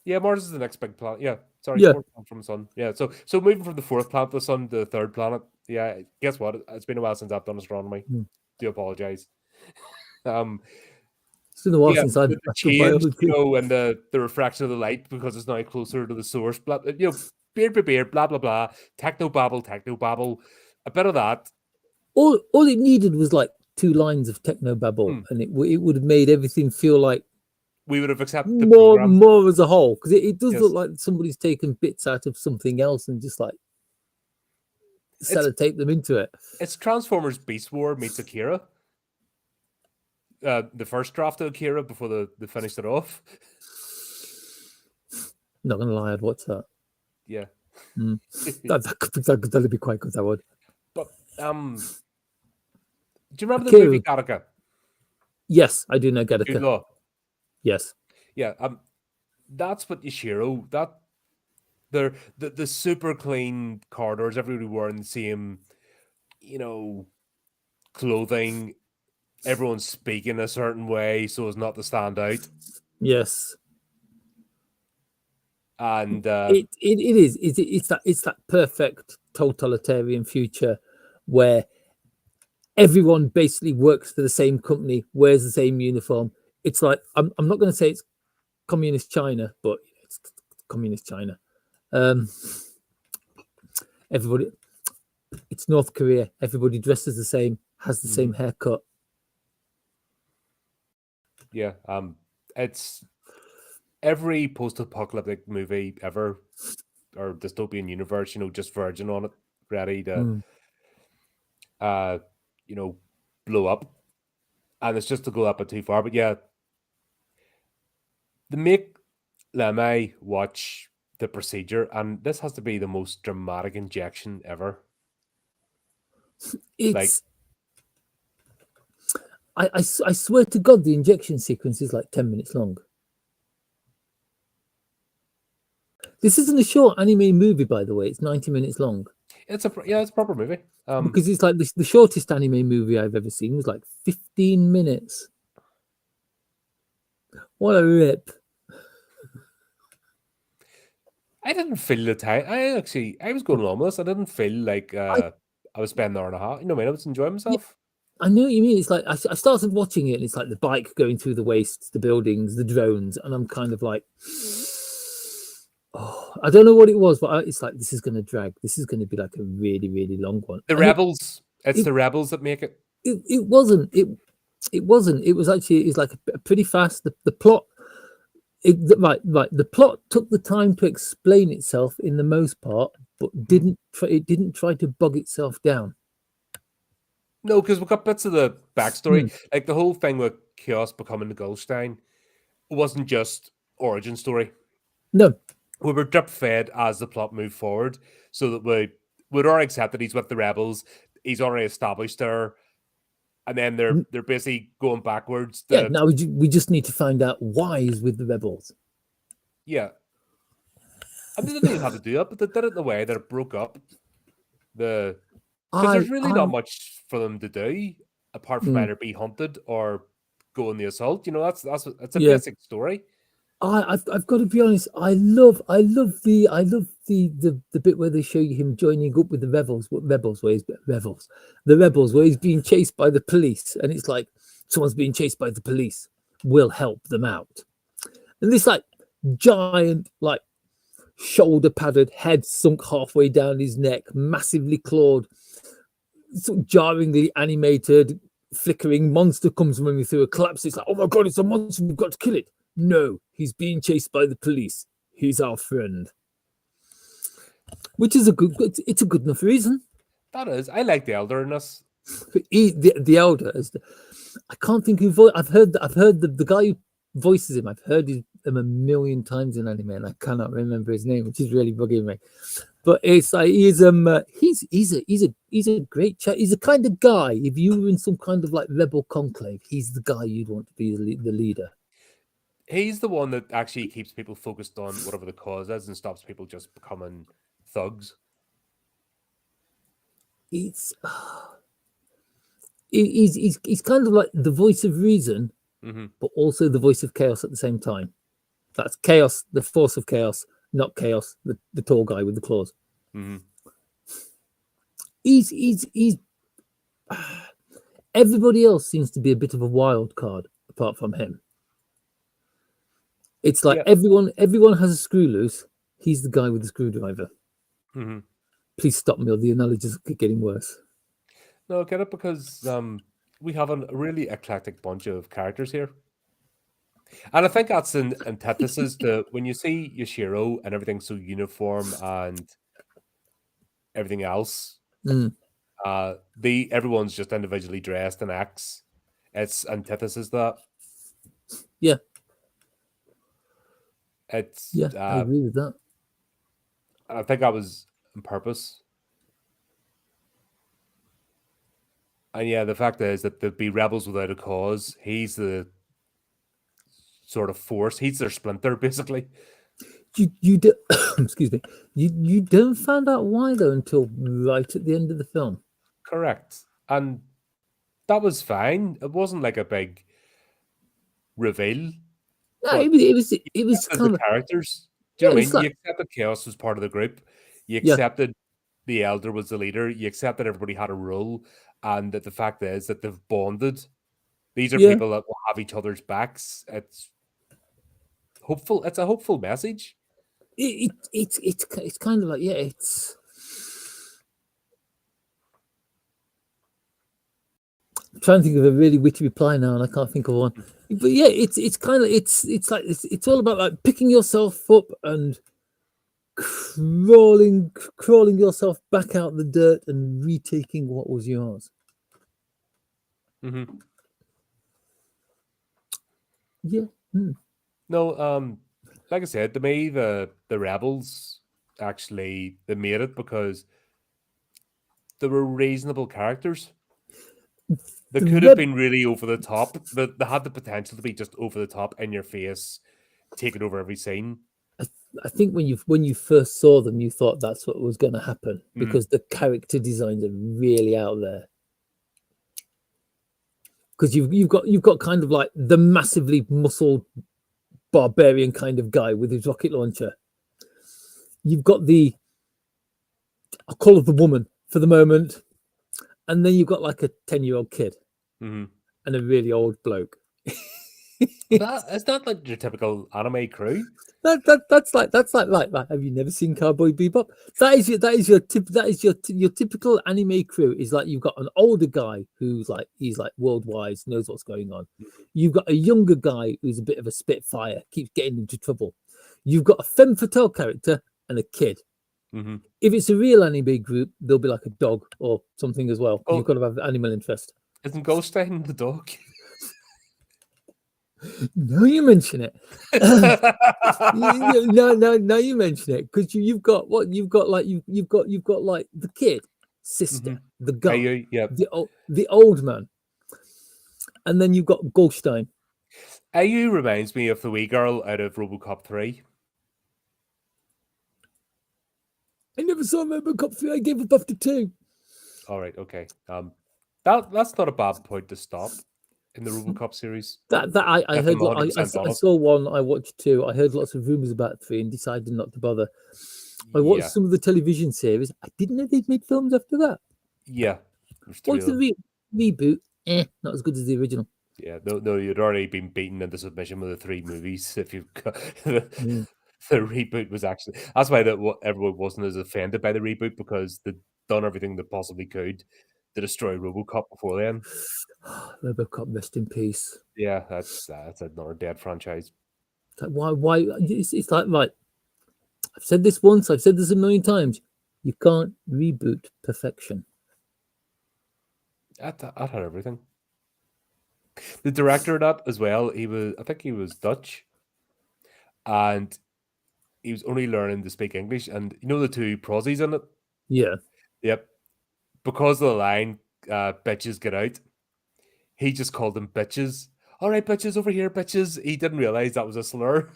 Yeah, Mars is the next big planet. Yeah, sorry, Yeah. fourth planet from the sun. Yeah, so moving from the fourth planet to the sun to the third planet. Yeah, guess what? It's been a while since I've done astronomy. Do apologize. It's been a while Yeah, since I've the done change, biology. and the refraction of the light because it's now closer to the source. Blah, beard, blah blah blah. Techno babble. A bit of that. All it needed was like 2 lines of techno babble, and it would have made everything feel like We would have accepted the program. more as a whole, because it does Yes. look like somebody's taken bits out of something else and just like sellotape them into it. It's Transformers Beast War meets Akira. The first draft of Akira before they finished it off. Not gonna lie, I'd watch that. Yeah. That'd be quite good. That would. But do you remember the movie Gattaca? Yes, I do know Jude Gattaca. Law. Yes. Yeah. That's what Yashiro. That they're the super clean corridors. Everybody wearing the same, clothing. Everyone's speaking a certain way so as not to stand out. Yes. And it is. It's that perfect totalitarian future where everyone basically works for the same company, wears the same uniform. It's like I'm not going to say it's communist China, but it's communist China. Everybody, it's North Korea. Everybody dresses the same, has the same haircut. Yeah, it's every post-apocalyptic movie ever or dystopian universe, just virgin on it, ready to blow up. And it's just to go up a too far. But yeah, they make Lemay watch the procedure, and this has to be the most dramatic injection ever. It's I swear to God, the injection sequence is like 10 minutes long. This isn't a short anime movie, by the way. It's 90 minutes long. It's a proper movie. Because it's like the shortest anime movie I've ever seen was like 15 minutes. What a rip. I didn't feel the time. I was going along with this. I didn't feel like I was spending an hour and a half. You know what I mean? I was enjoying myself. I know what you mean. It's like I started watching it, and it's like the bike going through the wastes, the buildings, the drones, and I'm kind of like, oh, I don't know what it was, but it's like this is going to drag. This is going to be like a really, really long one. The Rebels. It's the Rebels that make it. It wasn't. It wasn't. It was actually. It's like a pretty fast. The plot. Right. The plot took the time to explain itself in the most part, but it didn't try to bog itself down. No, because we got bits of the backstory. Like the whole thing with Chaos becoming the Guilstein wasn't just origin story. No. We were drip fed as the plot moved forward, so that we'd already accepted he's with the Rebels. He's already established there. and then they're basically going backwards. Yeah, now we just need to find out why he's with the rebels. Yeah. And they didn't even have to do that, but they did it in a way that it broke up because there's really not much for them to do apart from either be hunted or go on the assault. That's it's a basic story. I've got to be honest. I love the bit where they show you him joining up with the rebels. The rebels, where he's being chased by the police, and it's like someone's being chased by the police. We'll help them out. And this like giant, like shoulder padded, head sunk halfway down his neck, massively clawed, sort of jarringly animated, flickering monster comes running through a collapse. It's like, oh my god, it's a monster! We've got to kill it. No, he's being chased by the police. He's our friend. Which is it's a good enough reason. That is. I like the elder in this. The elder is I can't think who I've heard the guy who voices him. I've heard him a million times in anime and I cannot remember his name, which is really bugging me. But it's like he's a great chat. He's the kind of guy, if you were in some kind of like rebel conclave, he's the guy you'd want to be the leader. He's the one that actually keeps people focused on whatever the cause is and stops people just becoming thugs. He's kind of like the voice of reason, but also the voice of chaos at the same time. That's chaos, the force of chaos, not chaos, the tall guy with the claws. He's everybody else seems to be a bit of a wild card apart from him. It's like everyone has a screw loose. He's the guy with the screwdriver. Please stop me, or the analogies keep getting worse. No, I get it, because we have a really eclectic bunch of characters here. And I think that's an antithesis to when you see Yashiro and everything's so uniform and everything else. Everyone's just individually dressed and acts. It's antithesis to that. Yeah. It's I agree with that. I think that was on purpose. And yeah, the fact is that there'd be rebels without a cause. He's the sort of force. He's their splinter, basically. You do, excuse me. You don't find out why though until right at the end of the film. Correct, and that was fine. It wasn't like a big reveal. No, it was kind of characters. Do you know what I mean? You accepted Chaos was part of the group. You accepted the Elder was the leader. You accepted everybody had a role, and that the fact is that they've bonded. These are people that will have each other's backs. It's hopeful. It's a hopeful message. It's kind of like it's. I'm trying to think of a really witty reply now, and I can't think of one. But yeah, it's kind of it's all about like picking yourself up and crawling yourself back out the dirt and retaking what was yours. Yeah. No, like I said, to me, the rebels actually they made it because they were reasonable characters. They could have been really over the top, but they had the potential to be just over the top, in your face, taking over every scene. I think when you first saw them, you thought that's what was going to happen because the character designs are really out there. Because you've got kind of like the massively muscled barbarian kind of guy with his rocket launcher. You've got I'll call it the woman for the moment, and then you've got like a 10-year-old kid and a really old bloke. It's not like your typical anime crew. That's like have you never seen Cowboy Bebop? That is your typical anime crew. Is like you've got an older guy who's like he's like worldwide, knows what's going on. You've got a younger guy who's a bit of a spitfire, keeps getting into trouble. You've got a femme fatale character and a kid. If it's a real anime group, there'll be like a dog or something as well. You've got to have animal interest. Isn't Guilstein the dog? No, you mention it. No, you mention it because you've got like the kid, sister, the guy, the old man. And then you've got Guilstein. AU reminds me of the wee girl out of RoboCop 3. I never saw Robocop 3. I gave up after 2. All right, okay. That's not a bad point to stop in the RoboCop series. That I If heard. I'm 100% I honest. saw 1. I watched 2. I heard lots of rumors about 3 and decided not to bother. I watched Yeah, some of the television series. I didn't know they'd made films after that. yeah. There's 3 What's of the them. reboot? Not as good as the original. Yeah, no, you'd already been beaten into submission with the 3 movies. If you've got the Mm. reboot was actually that's why everyone wasn't as offended by the reboot because they'd done everything they possibly could to destroy RoboCop before then. Robocop, rest in peace. Yeah, that's another dead franchise. It's like, why? It's like, right. I've said this once. I've said this a million times. You can't reboot perfection. That had everything. The director of that as well. I think he was Dutch, and he was only learning to speak English. And you know the 2 prosies in it. Yeah. Yep. Because of the line, "Bitches get out," he just called them bitches. All right, bitches over here, bitches. He didn't realize that was a slur.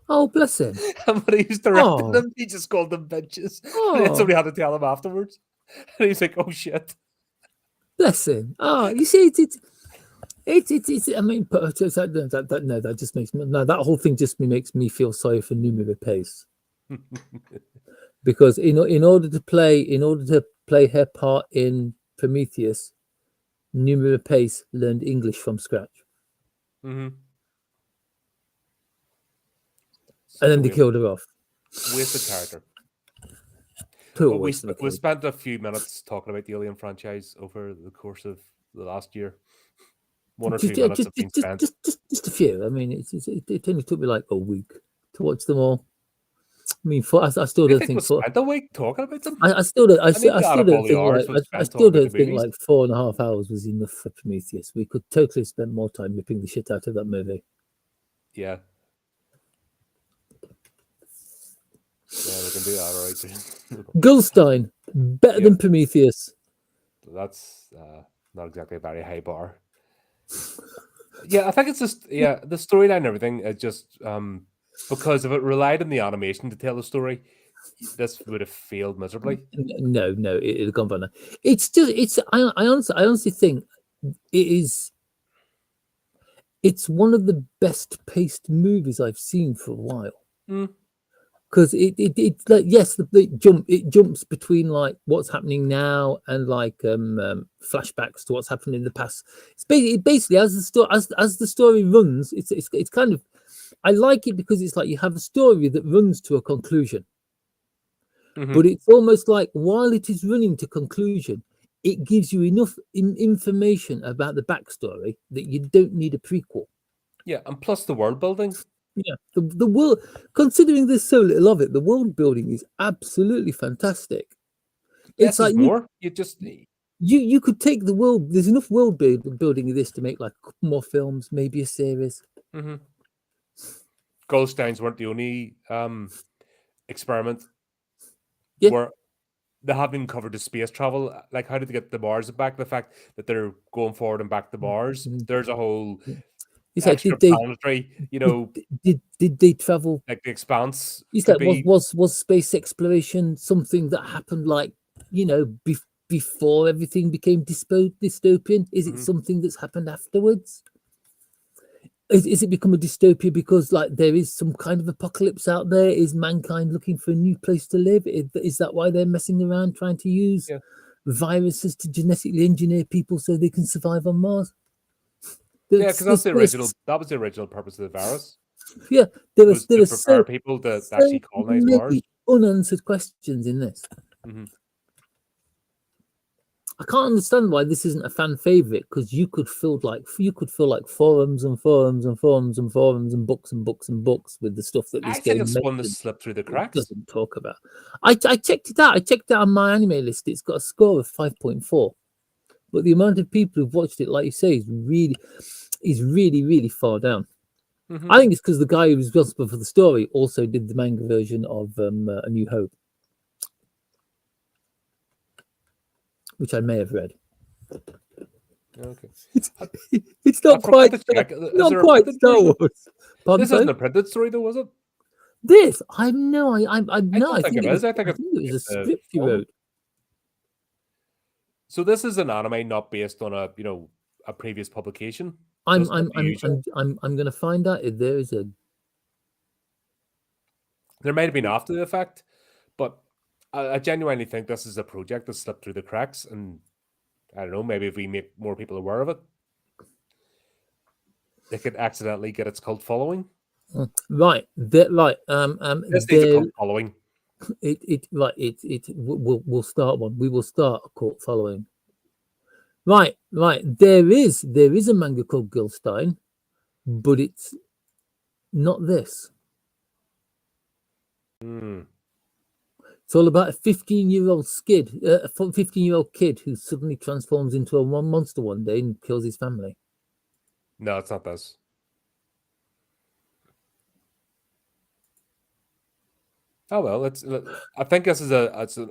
Oh, bless him. And when he was directing Oh. them, he just called them bitches. And Oh, then somebody had to tell him afterwards. And he's like, "Oh shit." bless him. Oh, you see, it's. I mean, that just makes me. No, that whole thing just makes me feel sorry for Numi Rapace. Because in order to play her part in Prometheus, Numi Rapace learned English from scratch, Mm-hmm. and then they killed her off. Wasted character. Poor But waste of a we kid. spent a few minutes talking about the Alien franchise over the course of the last year. 1 or 2 minutes have been spent. Just a few. I mean, it only took me like a week to watch them all. I mean, I still I don't think we think spent a week talking about them. I still don't. I need to add up all the hours we've I spent still talking about don't the think movies. like 4.5 hours was enough for Prometheus. We could totally spend more time ripping the shit out of that movie. Yeah. Yeah, we can do that, all right. Guilstein, better than Prometheus. That's not exactly a very high bar. Yeah, I think it's just the storyline and everything is just because if it relied on the animation to tell the story, this would have failed miserably. No, it'd have gone by now. It's just I honestly think it is. It's one of the best paced movies I've seen for a while. Because it's like, yes, it jumps between like what's happening now and like flashbacks to what's happened in the past. It's basically as the story runs, it's kind of, I like it because it's like you have a story that runs to a conclusion. But it's almost like while it is running to conclusion, it gives you enough information about the backstory that you don't need a prequel. Yeah, and plus the world building. Yeah, the world, considering there's so little of it, the world building is absolutely fantastic. Less is more. You could take the world. There's enough world building in this to make like a couple more films, maybe a series. Guilsteins weren't the only experiment. Yeah. Where they haven't covered the space travel. Like, how did they get the Mars back? The fact that they're going forward and back to Mars. There's a whole extra planetary, Did they travel like the Expanse? It's like was space exploration something that happened like before everything became dystopian? Is it something that's happened afterwards? Is it become a dystopia because like there is some kind of apocalypse out there? Is mankind looking for a new place to live? Is that why they're messing around trying to use viruses to genetically engineer people so they can survive on Mars? Yeah, because that's the original. That was the original purpose of the virus. Yeah, there was to prepare people to actually colonize Mars. Unanswered questions in this. I can't understand why this isn't a fan favorite because you could fill like forums and forums and forums and forums and books and books and books with the stuff that this game it's one that slipped through the cracks. Doesn't talk about. I checked it out. I checked it out on my anime list. It's got a score of 5.4, but the amount of people who've watched it, like you say, is really far down. I think it's because the guy who was responsible for the story also did the manga version of A New Hope, which I may have read. Okay. It's, I, it's I not forgot quite to check. Is not there a quite printed Star version? Wars. Pardon, This sorry? isn't a printed story, though, was it? This I no, I I no, don't think it is. I think I it's think it was a just a script you film. wrote. So this is an anime not based on a a previous publication. I'm That's not I'm the I'm usual. I'm going to find out if there is a. There might have been after the fact, but I genuinely think this is a project that slipped through the cracks, and I don't know. Maybe if we make more people aware of it, they could accidentally get its cult following. Right, there, right. This needs a There, cult following. we'll start one. We will start a cult following. Right. There is a manga called Guilstein, but it's not this. Hmm. It's all about a 15-year-old kid, a 15-year-old kid who suddenly transforms into a monster one day and kills his family. No, it's not this. Oh well, I think this is it's an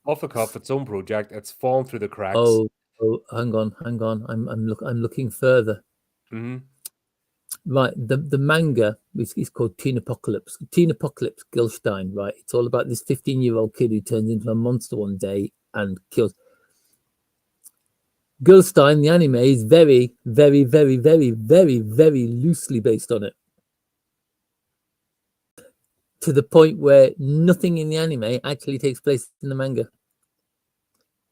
off the cuff, its own project. It's fallen through the cracks. Oh, hang on. I'm looking further. Hmm. Right, the manga is called Teen Apocalypse. Teen Apocalypse Guilstein, right? It's all about this 15-year-old kid who turns into a monster one day and kills. Guilstein, the anime, is very, very, very, very, very, very loosely based on it. To the point where nothing in the anime actually takes place in the manga.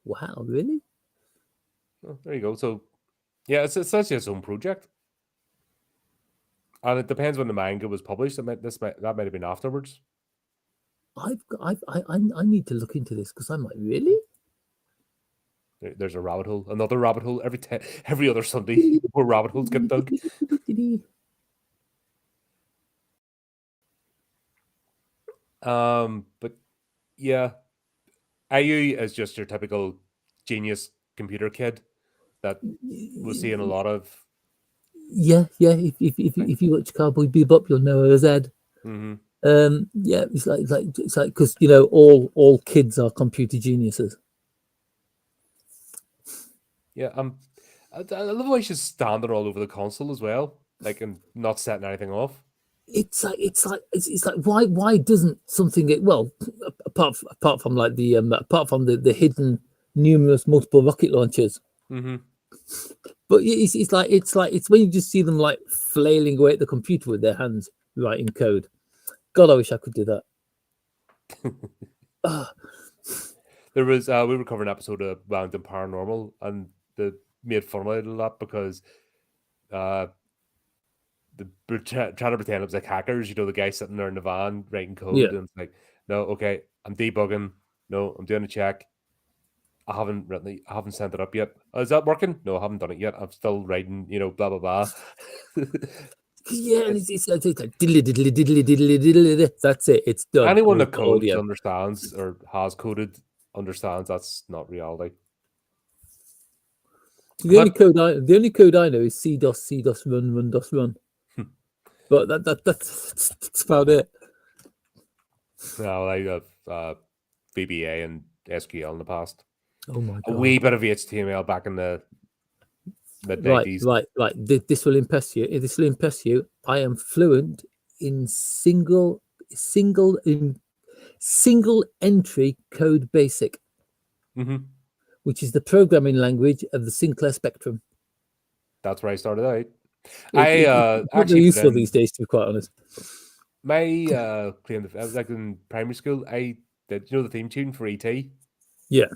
Wow, really? Oh, there you go. So, yeah, it's essentially its own project, and it depends when the manga was published. That might have been afterwards. I need to look into this because I might really. There's a rabbit hole, another rabbit hole every other Sunday. More rabbit holes get dug. But yeah, IU is just your typical genius computer kid that we'll see in a lot of. Yeah. If you watch Cowboy Bebop, you'll know her as Ed. Mm-hmm. Yeah, it's like because all kids are computer geniuses. Yeah, I love how she's standing all over the console as well, like and not setting anything off. It's like why doesn't something get well apart from like the apart from the hidden numerous multiple rocket launchers. Mm-hmm. But it's when you just see them like flailing away at the computer with their hands writing code. God, I wish I could do that. There was we were covering an episode of Wellington Paranormal, and they made fun of it a lot because they're trying to pretend it was like hackers. You know, the guy sitting there in the van writing code, Yeah. and it's like, no, okay, I'm debugging. No, I'm doing a check. I haven't sent it up yet. Oh, is that working? No, I haven't done it yet. I'm still writing, blah blah blah. Yeah, and it's like diddly diddly diddly diddly diddly. That's it. It's done. Anyone All that codes audio. understands or has coded understands that's not reality. The only code I know is C-DOS run DOS run. But that's about it. No, I have VBA and SQL in the past. Oh my A god! wee bit of HTML back in the mid-90s. Right. This will impress you. This will impress you. I am fluent in single entry code basic, Mm-hmm. which is the programming language of the Sinclair Spectrum. That's where I started out. It's not very useful these days, to be quite honest. My claim I was like in primary school. I did the theme tune for ET. Yeah.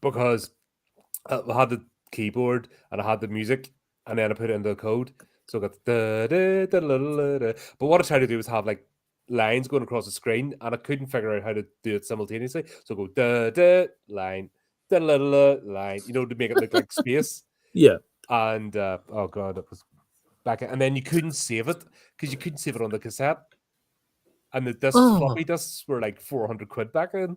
Because I had the keyboard and I had the music, and then I put it into the code. So I got but what I tried to do was have like lines going across the screen, and I couldn't figure out how to do it simultaneously. So go line, line, to make it look like space. Yeah. And oh god, it was back, and then you couldn't save it because you couldn't save it on the cassette, and the floppy disks were like 400 quid back then.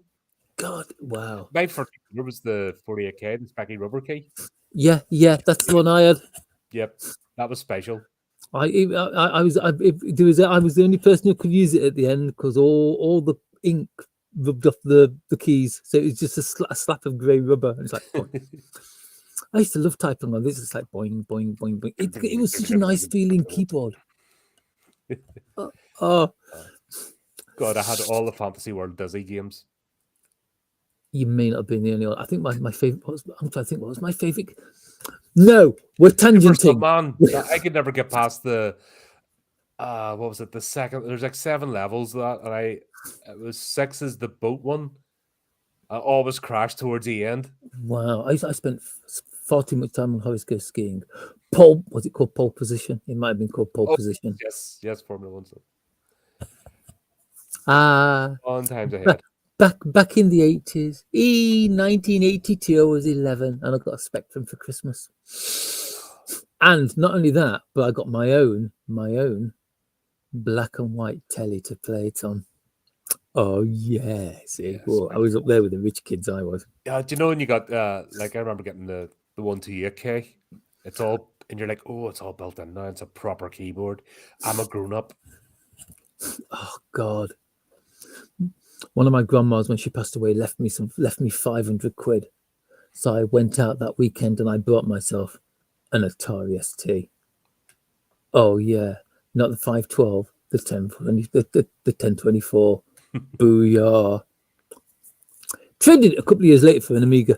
God, wow. My first computer was the 48K, the Specky Rubber Key. Yeah, that's the one I had. Yep, that was special. I was the only person who could use it at the end because all the ink rubbed off the keys, so it was just a slap of grey rubber. It's like, I used to love typing on this. It's like boing, boing, boing, boing. It was such a nice feeling keyboard. Oh, God, I had all the Fantasy World Dizzy games. you may not have been the only one. I think my favorite was. I'm trying to think. What was my favorite? No, we're tangenting. Man, I could never get past the. What was it? The second. There's like 7 levels of that, and it was 6 is the boat one. I always crashed towards the end. Wow, I spent far too much time on horoscope skiing. Pole, was it called pole position? It might have been called pole position. Yes, Formula One. So. On times ahead. Back in the 80s, 1982, I was 11, and I got a Spectrum for Christmas. And not only that, but I got my own black and white telly to play it on. Oh yes, I was up there with the rich kids. I was. Yeah, do you know when you got like I remember getting the 128K. It's all and you're like, oh, it's all built in now. It's a proper keyboard. I'm a grown up. Oh God. One of my grandmas, when she passed away, left me 500 quid. So I went out that weekend and I bought myself an Atari ST. Oh yeah, not the 512, the 1020, the 1024. Booyah! Traded it a couple of years later for an Amiga.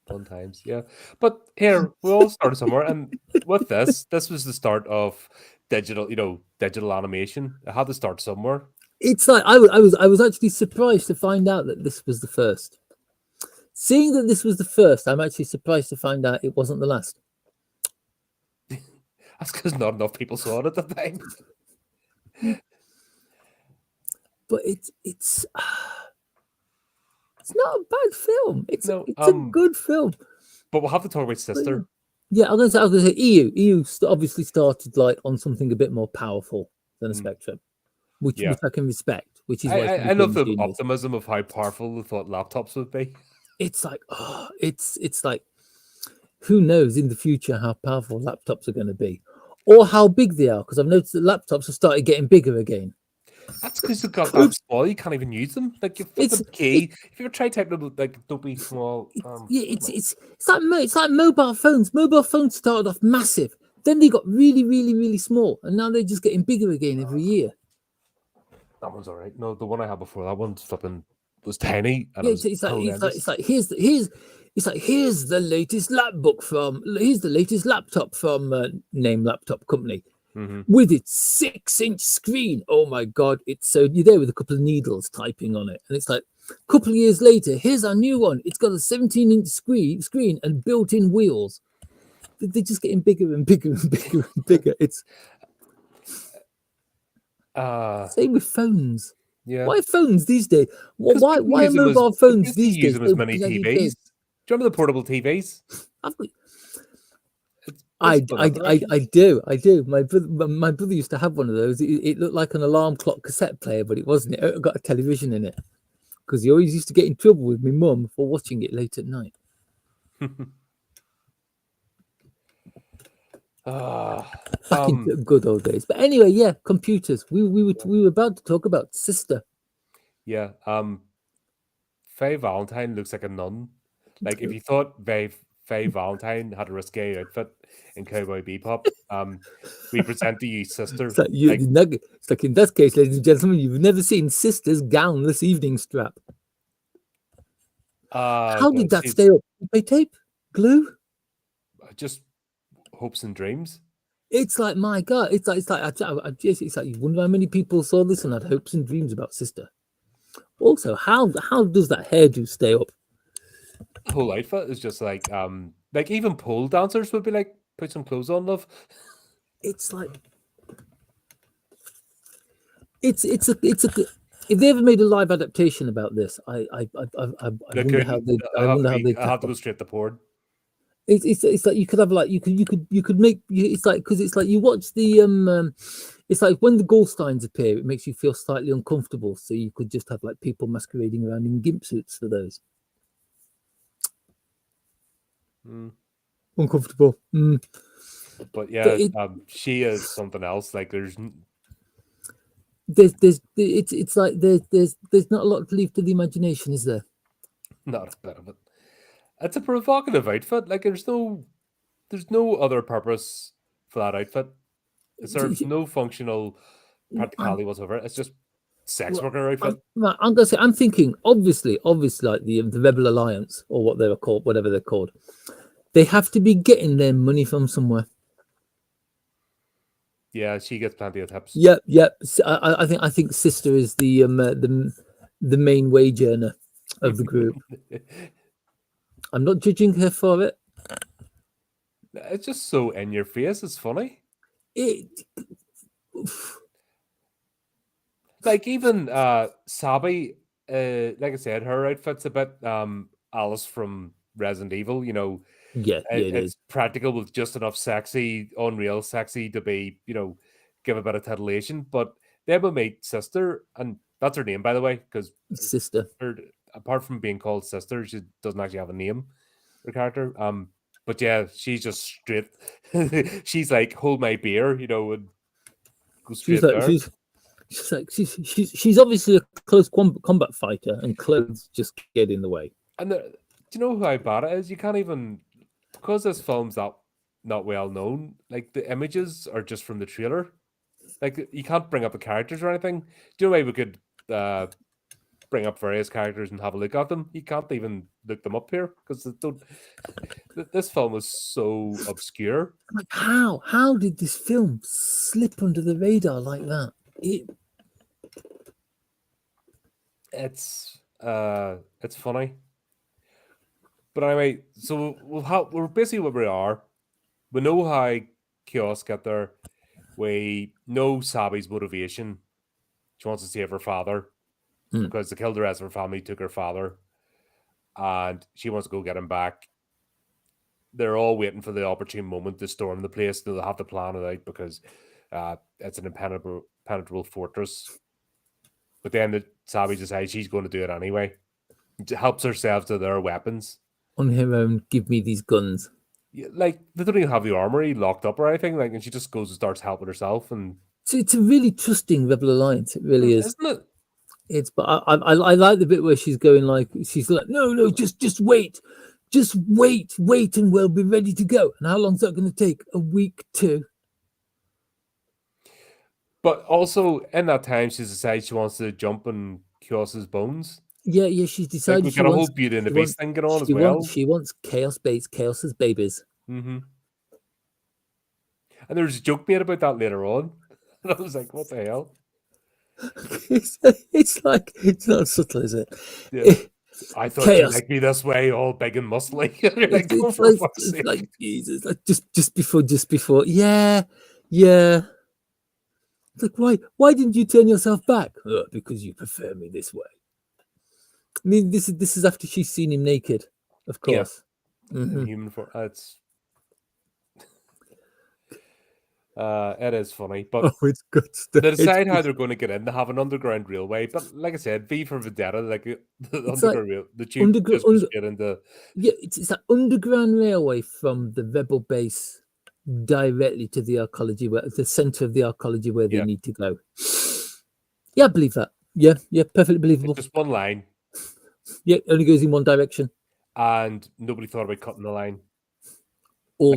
Fun times, yeah. But here we all started somewhere, and with this was the start of digital animation. It had to start somewhere. It's like I was actually surprised to find out that this was the first. Seeing that this was the first, I'm actually surprised to find out it wasn't the last. That's because not enough people saw it at the time. But it's not a bad film. It's a good film. But we'll have to talk about Sister. Yeah, I was going to say EU. EU obviously started like on something a bit more powerful than a Spectrum, which I can respect. Which is why I love the optimism of how powerful they thought laptops would be. It's like it's like who knows in the future how powerful laptops are going to be, or how big they are. Because I've noticed that laptops have started getting bigger again. That's because they've got that small. You can't even use them. Like it's key. If you ever try typing like don't be small. It's like mobile phones. Mobile phones started off massive, then they got really, really, really small, and now they're just getting bigger again every year. That one's all right. No, the one I had before, that one's flipping was tiny. And it's like here's the latest here's the latest laptop from name laptop company. With its 6-inch screen. Oh my God. It's so you're there with a couple of needles typing on it. And it's like a couple of years later, here's our new one. It's got a 17-inch screen and built-in wheels. They're just getting bigger and bigger and bigger and bigger. It's same with phones. Yeah. Why phones these days? Why are mobile phones these days? Use them as many TVs. Do you remember the portable TVs? I do. My brother used to have one of those. It looked like an alarm clock cassette player, but it wasn't. It got a television in it because he always used to get in trouble with my mum for watching it late at night. Back in the good old days. But anyway, yeah, computers. We were about to talk about Sister. Yeah. Faye Valentine looks like a nun. Like if you thought Faye Valentine had a risque outfit in Cowboy Bebop, we present to you Sister. It's like in that case, ladies and gentlemen, you've never seen Sister's gownless evening strap. How did that stay up? By tape? Glue? Just hopes and dreams. It's like, my God, it's like you wonder how many people saw this and had hopes and dreams about Sister. Also, how does that hairdo stay up? The whole outfit is just like even pole dancers would be like, put some clothes on, love. It's like it's a if they ever made a live adaptation about this, I wonder how they. I have to go straight to porn. It's like you could have like you could make it's like because it's like you watch the it's like when the Guilsteins appear, it makes you feel slightly uncomfortable. So you could just have like people masquerading around in gimp suits for those. Uncomfortable. But yeah, she is something else. Like it's like there's not a lot to leave to the imagination, is there? Not a bit of it. It's a provocative outfit. Like there's no other purpose for that outfit. It serves no functional I'm, practicality whatsoever. It's just sex well, worker outfit. I'm gonna say, I'm thinking, obviously, like the Rebel Alliance or what they were called, whatever they're called, they have to be getting their money from somewhere. Yeah, she gets plenty of tips. Yep, yep. I think Sister is the main wage earner of the group. I'm not judging her for it. It's just so in your face. It's funny. It Like even Sabi, like I said, her outfit's a bit Alice from Resident Evil. yeah, yeah, it It's is. practical with just enough sexy, unreal sexy to be, give a bit of titillation. But then we meet Sister, and that's her name, by the way, because Sister. apart from being called Sister, she doesn't actually have a name, her character. But yeah, she's just straight. She's like, hold my beer, and go She's straight like there. she's obviously a close combat fighter, and clothes just get in the way. And do you know how bad it is? You can't even, because this film's not well known. Like the images are just from the trailer. Like you can't bring up the characters or anything. Do you know why we could bring up various characters and have a look at them? You can't even look them up here because this film is so obscure. Like, how did this film slip under the radar like that? It's funny. But anyway, so we're basically what we are. We know how Chaos got there. We know Sabi's motivation. She wants to save her father because they killed the rest of her family, took her father, and she wants to go get him back. They're all waiting for the opportune moment to storm the place. They'll have to plan it out because it's an impenetrable fortress. But then Sabi decides she's going to do it anyway. Helps herself to their weapons. On her own, give me these guns. Yeah, like they don't even have the armory locked up or anything. Like, and she just goes and starts helping herself. And So it's a really trusting Rebel Alliance. It really is. isn't it? It's but I like the bit where she's going like she's like no just wait, and we'll be ready to go. And how long's that going to take? A week, 2. But also in that time, she decides she wants to jump on Kios's bones. Yeah. She's Like decided we've she got a whole wants. Beauty and the Beast thing going on as well. She wants Chaos's babies. Mm-hmm. And there's a joke made about that later on. And I was like, what the hell? It's like it's not subtle, is it? Yeah. I thought Chaos. you'd like me this way, all big and muscly. You're like, oh, It's for like, fuck's it's sake. like Jesus, like just before. Yeah. It's like why didn't you turn yourself back? Because you prefer me this way. I mean, this is after she's seen him naked, of course. Yeah. In human form. It is funny, but It's good stuff. they decide how they're going to get in. They have an underground railway, but like I said, V for Vendetta, like the underground rail, the tube just goes straight into. Yeah, it's that underground railway from the Rebel base directly to the arcology, where the center of the arcology where they need to go. Yeah, I believe that. Yeah, perfectly believable. It's just one line. Yeah, only goes in one direction. And nobody thought about cutting the line. Or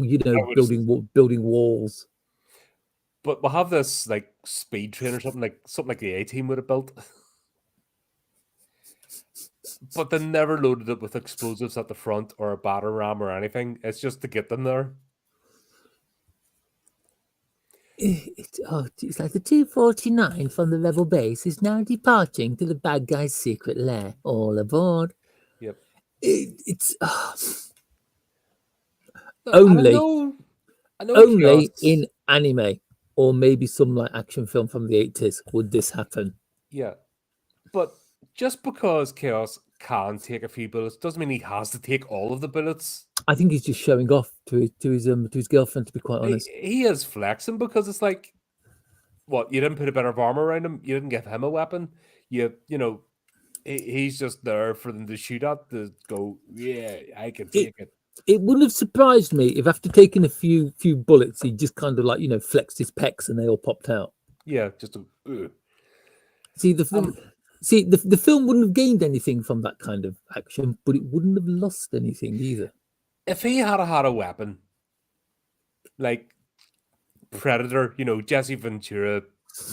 building walls. But we'll have this like speed train or something like the A-Team would have built. But they never loaded it with explosives at the front or a batter ram or anything. It's just to get them there. It's like the 249 from the Rebel base is now departing to the bad guy's secret lair. All aboard. Yep. It's only in anime or maybe some like action film from the 80s would this happen. Yeah. But just because Chaos can take a few bullets doesn't mean he has to take all of the bullets. I think he's just showing off to his girlfriend, to be quite honest. He is flexing because it's like, what, you didn't put a bit of armor around him, you didn't give him a weapon, he's just there for them to shoot at, to go, yeah, I can take it. It wouldn't have surprised me if after taking a few bullets, he just kind of like, flexed his pecs and they all popped out. Yeah, just See, the See, the film wouldn't have gained anything from that kind of action, but it wouldn't have lost anything either. If he had had a weapon, like Predator, Jesse Ventura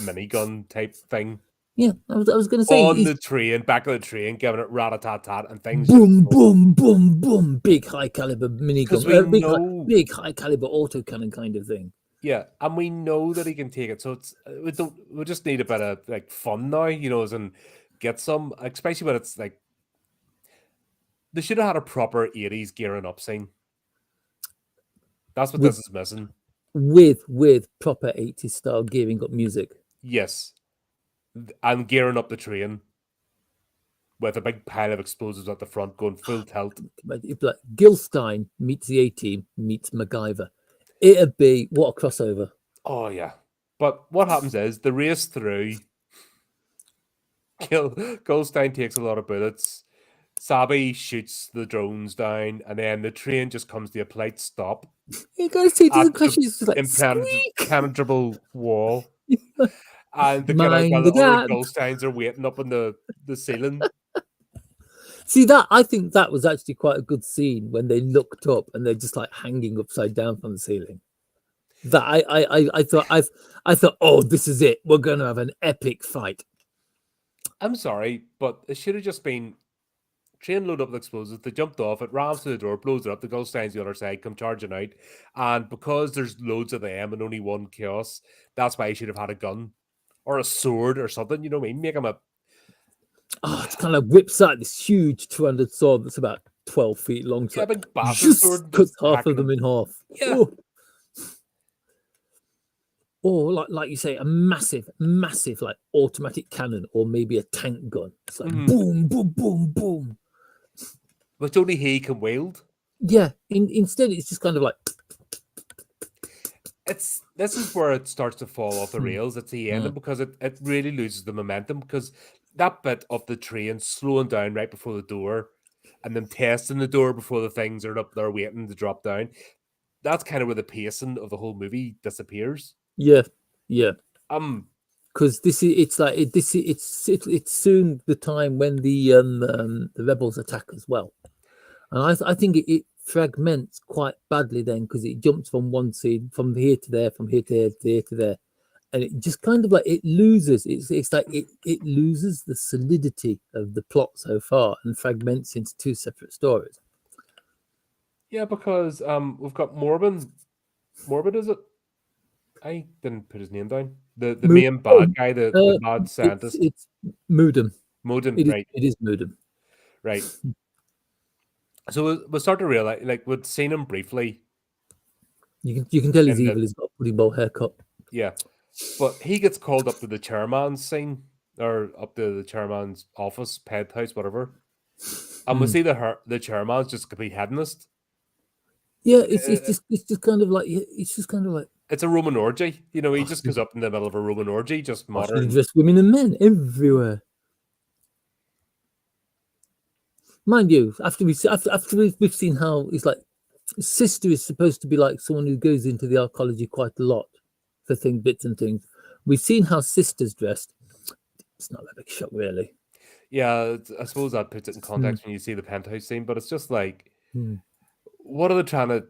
minigun type thing Yeah, I was going to say, on it's the train, back of the train, giving it rat-a-tat-tat, and things just boom, boom, boom, boom, big high caliber because minigun, we know, big high caliber autocannon kind of thing. yeah, and we know that he can take it. So it's we just need a bit of like fun now, as in get some, especially when it's like they should have had a proper 80s gearing up scene. That's what With this is missing. with proper 80s style gearing up music. Yes, and gearing up the train with a big pile of explosives at the front going full tilt. But it'd be like Guilstein meets the A-Team meets MacGyver. It'd be what a crossover. Oh yeah, but what happens is the race through. Guilstein takes a lot of bullets. Sabi shoots the drones down, and then the train just comes to a polite stop You guys see it at doesn't crash, the it's just like squeak. impenetrable wall. And the killer, Mind while the the other gap. Guilsteins are waiting up in the ceiling. See that I think that was actually quite a good scene when they looked up and they're just like hanging upside down from the ceiling. That I thought, oh, this is it. We're gonna have an epic fight. I'm sorry, but it should have just been train load up with explosives. They jumped off it, rams through the door, blows it up. The Guilsteins the other side come charging out, and because there's loads of them and only one chaos, that's why he should have had a gun or a sword or something. You know what I mean? Make him a Oh, it's kind of whips out this huge 200 sword that's about 12 feet long. So big bastard just sword and cuts just half hacking of them in half. Yeah. Oh. Or like you say, a massive like automatic cannon, or maybe a tank gun. It's like boom, boom, boom, boom. Which only he can wield. Yeah. Instead, it's just kind of like This is where it starts to fall off the rails. It's the ending because it really loses the momentum, because that bit of the train slowing down right before the door and them testing the door before the things are up there waiting to drop down. That's kind of where the pacing of the whole movie disappears. yeah. Because it's soon the time when the rebels attack as well, and I think it fragments quite badly then, because it jumps from one scene from here to there, from here to there, to here to there, and it just kind of like it loses. It's like it loses the solidity of the plot so far and fragments into two separate stories. Yeah, because we've got Morbin. Morbid, is it? I didn't put his name down. The main bad guy, the mad scientist. It's Moodum. Modin, right? It is Moodum. Right. So we'll start to realize, like, we'd seen him briefly. You can tell he's evil. He's got a pretty bowl haircut. Yeah, but he gets called up to the chairman's scene, or up to the chairman's office, penthouse, whatever. And we see the chairman's just a complete hedonist. Yeah, it's just kind of like It's a Roman orgy. He just goes up in the middle of a Roman orgy, just modern. Just women and men everywhere. Mind you, after we've seen how it's like, Sister is supposed to be like someone who goes into the archaeology quite a lot for bits and things. We've seen how Sister's dressed. It's not that big shock, really. Yeah, I suppose that puts it in context when you see the penthouse scene, but it's just like, what are they trying to?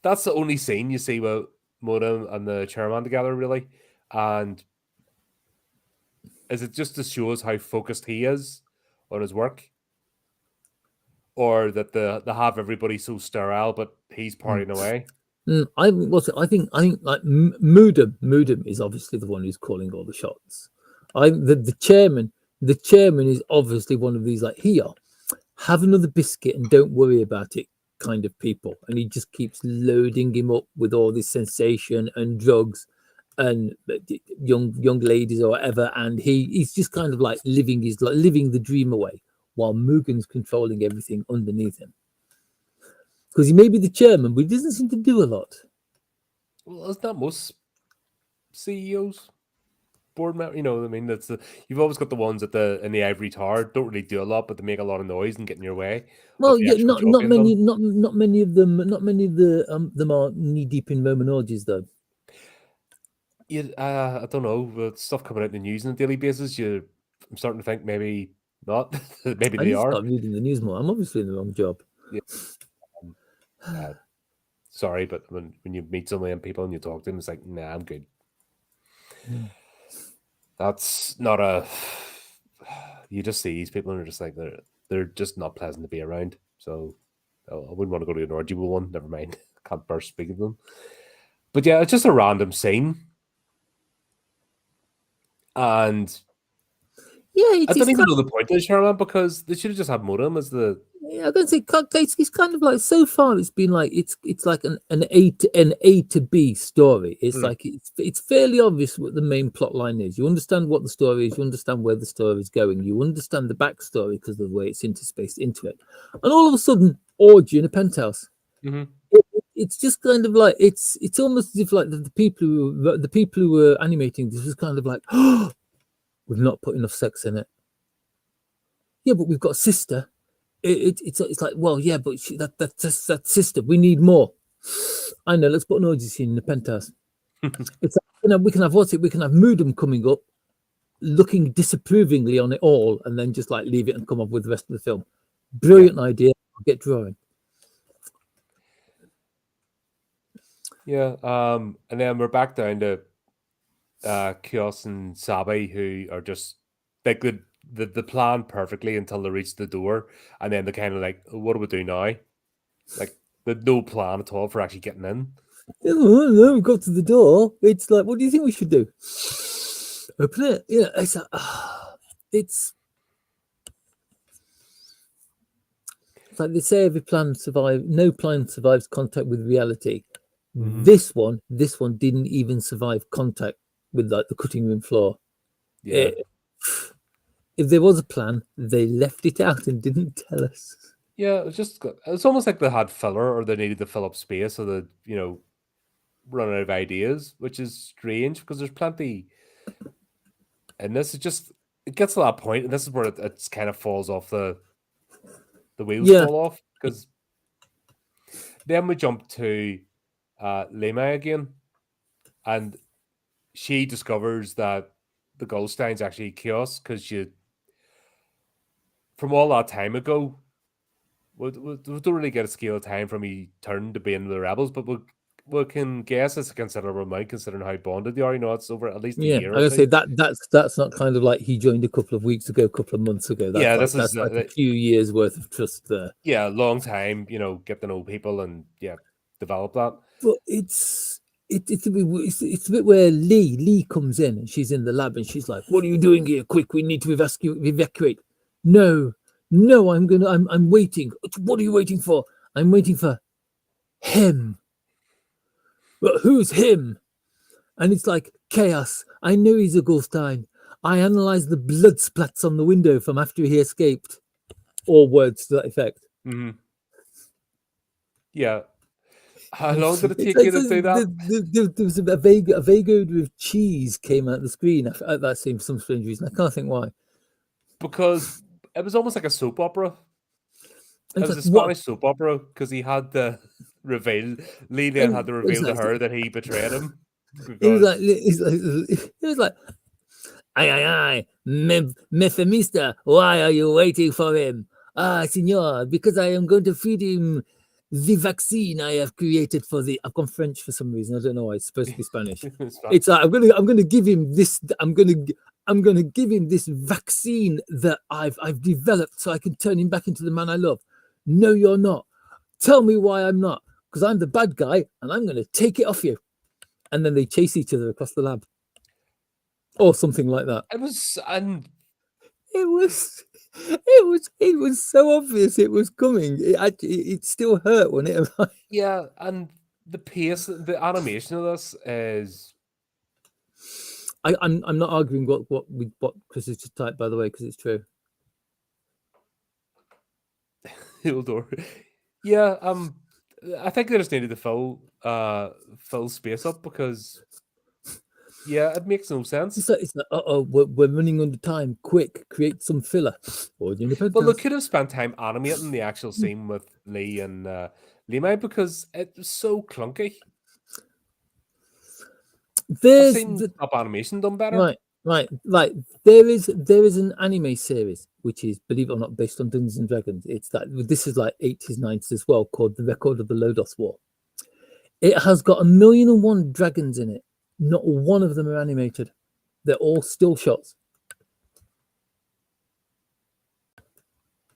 That's the only scene you see with Modem and the chairman together, really. And is it just to show us how focused he is on his work? Or that they have everybody so sterile, but he's partying away? I think like Moodum is obviously the one who's calling all the shots. The chairman is obviously one of these, like, here, have another biscuit and don't worry about it kind of people, and he just keeps loading him up with all this sensation and drugs and young ladies or whatever, and he's just kind of like living the dream away, while Mugen's controlling everything underneath him. Because he may be the chairman, but he doesn't seem to do a lot. Well, isn't that most CEOs? Board member, I mean, that's you've always got the ones in the ivory tower, don't really do a lot, but they make a lot of noise and get in your way. Well, yeah, not many of them are knee deep in Roman orgies, though. I don't know, with stuff coming out in the news on a daily basis, I'm starting to think maybe not. Maybe I they need to are. start reading the news more. I'm obviously in the wrong job. Yeah. Um, uh, sorry, but when you meet so many people and you talk to them, it's like, nah, I'm good. That's not a. You just see these people and they're just like they're just not pleasant to be around. So I wouldn't want to go to an orgy with one. Never mind. Can't burst speaking to them. But yeah, it's just a random scene, and Yeah, I it's don't even kind know the point of Sherman because they should have just had Modem as the. yeah, I'm gonna say it's kind of like so far it's been like it's like an A to B story. It's Hmm. like it's fairly obvious what the main plot line is. You understand what the story is, you understand where the story is going, you understand the backstory because of the way it's interspaced into it. And all of a sudden, orgy in a penthouse. Hmm. It's just kind of like it's almost as if like the people who were animating this was kind of like, oh, we've not put enough sex in it. Yeah, but we've got a sister. It's like, well, yeah, but that's sister. We need more. I know. Let's put an orgy scene in the penthouse. It's like, we can have what's it? We can have Moodum coming up, looking disapprovingly on it all, and then just like leave it and come up with the rest of the film. Yeah, Brilliant idea. Get drawing. yeah. And then we're back down to Kios and Sabi, who are just like the plan perfectly until they reach the door, and then they're kind of like, what do we do now? Like, there's no plan at all for actually getting in. Oh, we got to the door. It's like, what do you think we should do? Open it. Yeah, it's like, it's like they say every plan survives. No plan survives contact with reality. Hmm. This one didn't even survive contact with like the cutting room floor. Yeah, If there was a plan, they left it out and didn't tell us. yeah. It's almost like they had filler or they needed to fill up space, so that run out of ideas, which is strange because there's plenty. And this is just it gets to that point, and this is where it kind of falls off the wheels Yeah, fall off because then we jump to Lima again, and she discovers that the Guilstein's actually chaos because from all that time ago, we don't really get a scale of time from he turned to being the rebels, but we can guess it's a considerable amount considering how bonded they are. It's over at least a yeah. year I or gotta say two. that's not kind of like he joined a couple of weeks ago, a couple of months ago. Yeah, this is That's like a few years worth of trust there. yeah, long time. Get to know people and yeah, develop that. But it's a bit where Lee comes in and she's in the lab and she's like, "What are you doing here? Quick, we need to evacuate." No, no, I'm waiting. What are you waiting for? I'm waiting for him. But who's him? And it's like chaos. I know he's a Guilstein. I analyzed the blood splats on the window from after he escaped. Or words to that effect. Hmm. Yeah. How long did it It's take like you to do that? there was a vague odor of cheese came out the screen at that scene for some strange reason. I can't think why. Because it was almost like a soap opera. It And it's was like a what? Spanish soap opera because he had to reveal. Lee then had And to it was reveal to like her that he betrayed him it was like because it was like aye, Mefemista, why are you waiting for him? Ah, senor, because I am going to feed him the vaccine I have created for the. I've gone French for some reason. I don't know why. It's supposed to be Spanish. It's like I'm gonna give him this. I'm gonna give him this vaccine that I've developed so I can turn him back into the man I love. No, you're not. Tell me why I'm not. Because I'm the bad guy and I'm gonna take it off you. And then they chase each other across the lab or something like that. it was and It was, it was so obvious it was coming. It still hurt when it arrived. yeah, and the pace, the animation of this is I'm not arguing what Chris has just typed, by the way, because it's true. Hildor. Yeah, I think they just needed to fill space up because yeah, it makes no sense. It's like we're running under time. Quick, create some filler. Or in the Well, they penthouse. could have spent time animating the actual scene with Lee and Lima because it was so clunky. I've There's seen the top animation done better. right. Right. There is an anime series which is, believe it or not, based on Dungeons and Dragons. It's that this is like 80s, 90s as well, called The Record of the Lodos War. It has got 1,000,001 dragons in it. Not one of them are animated. They're all still shots.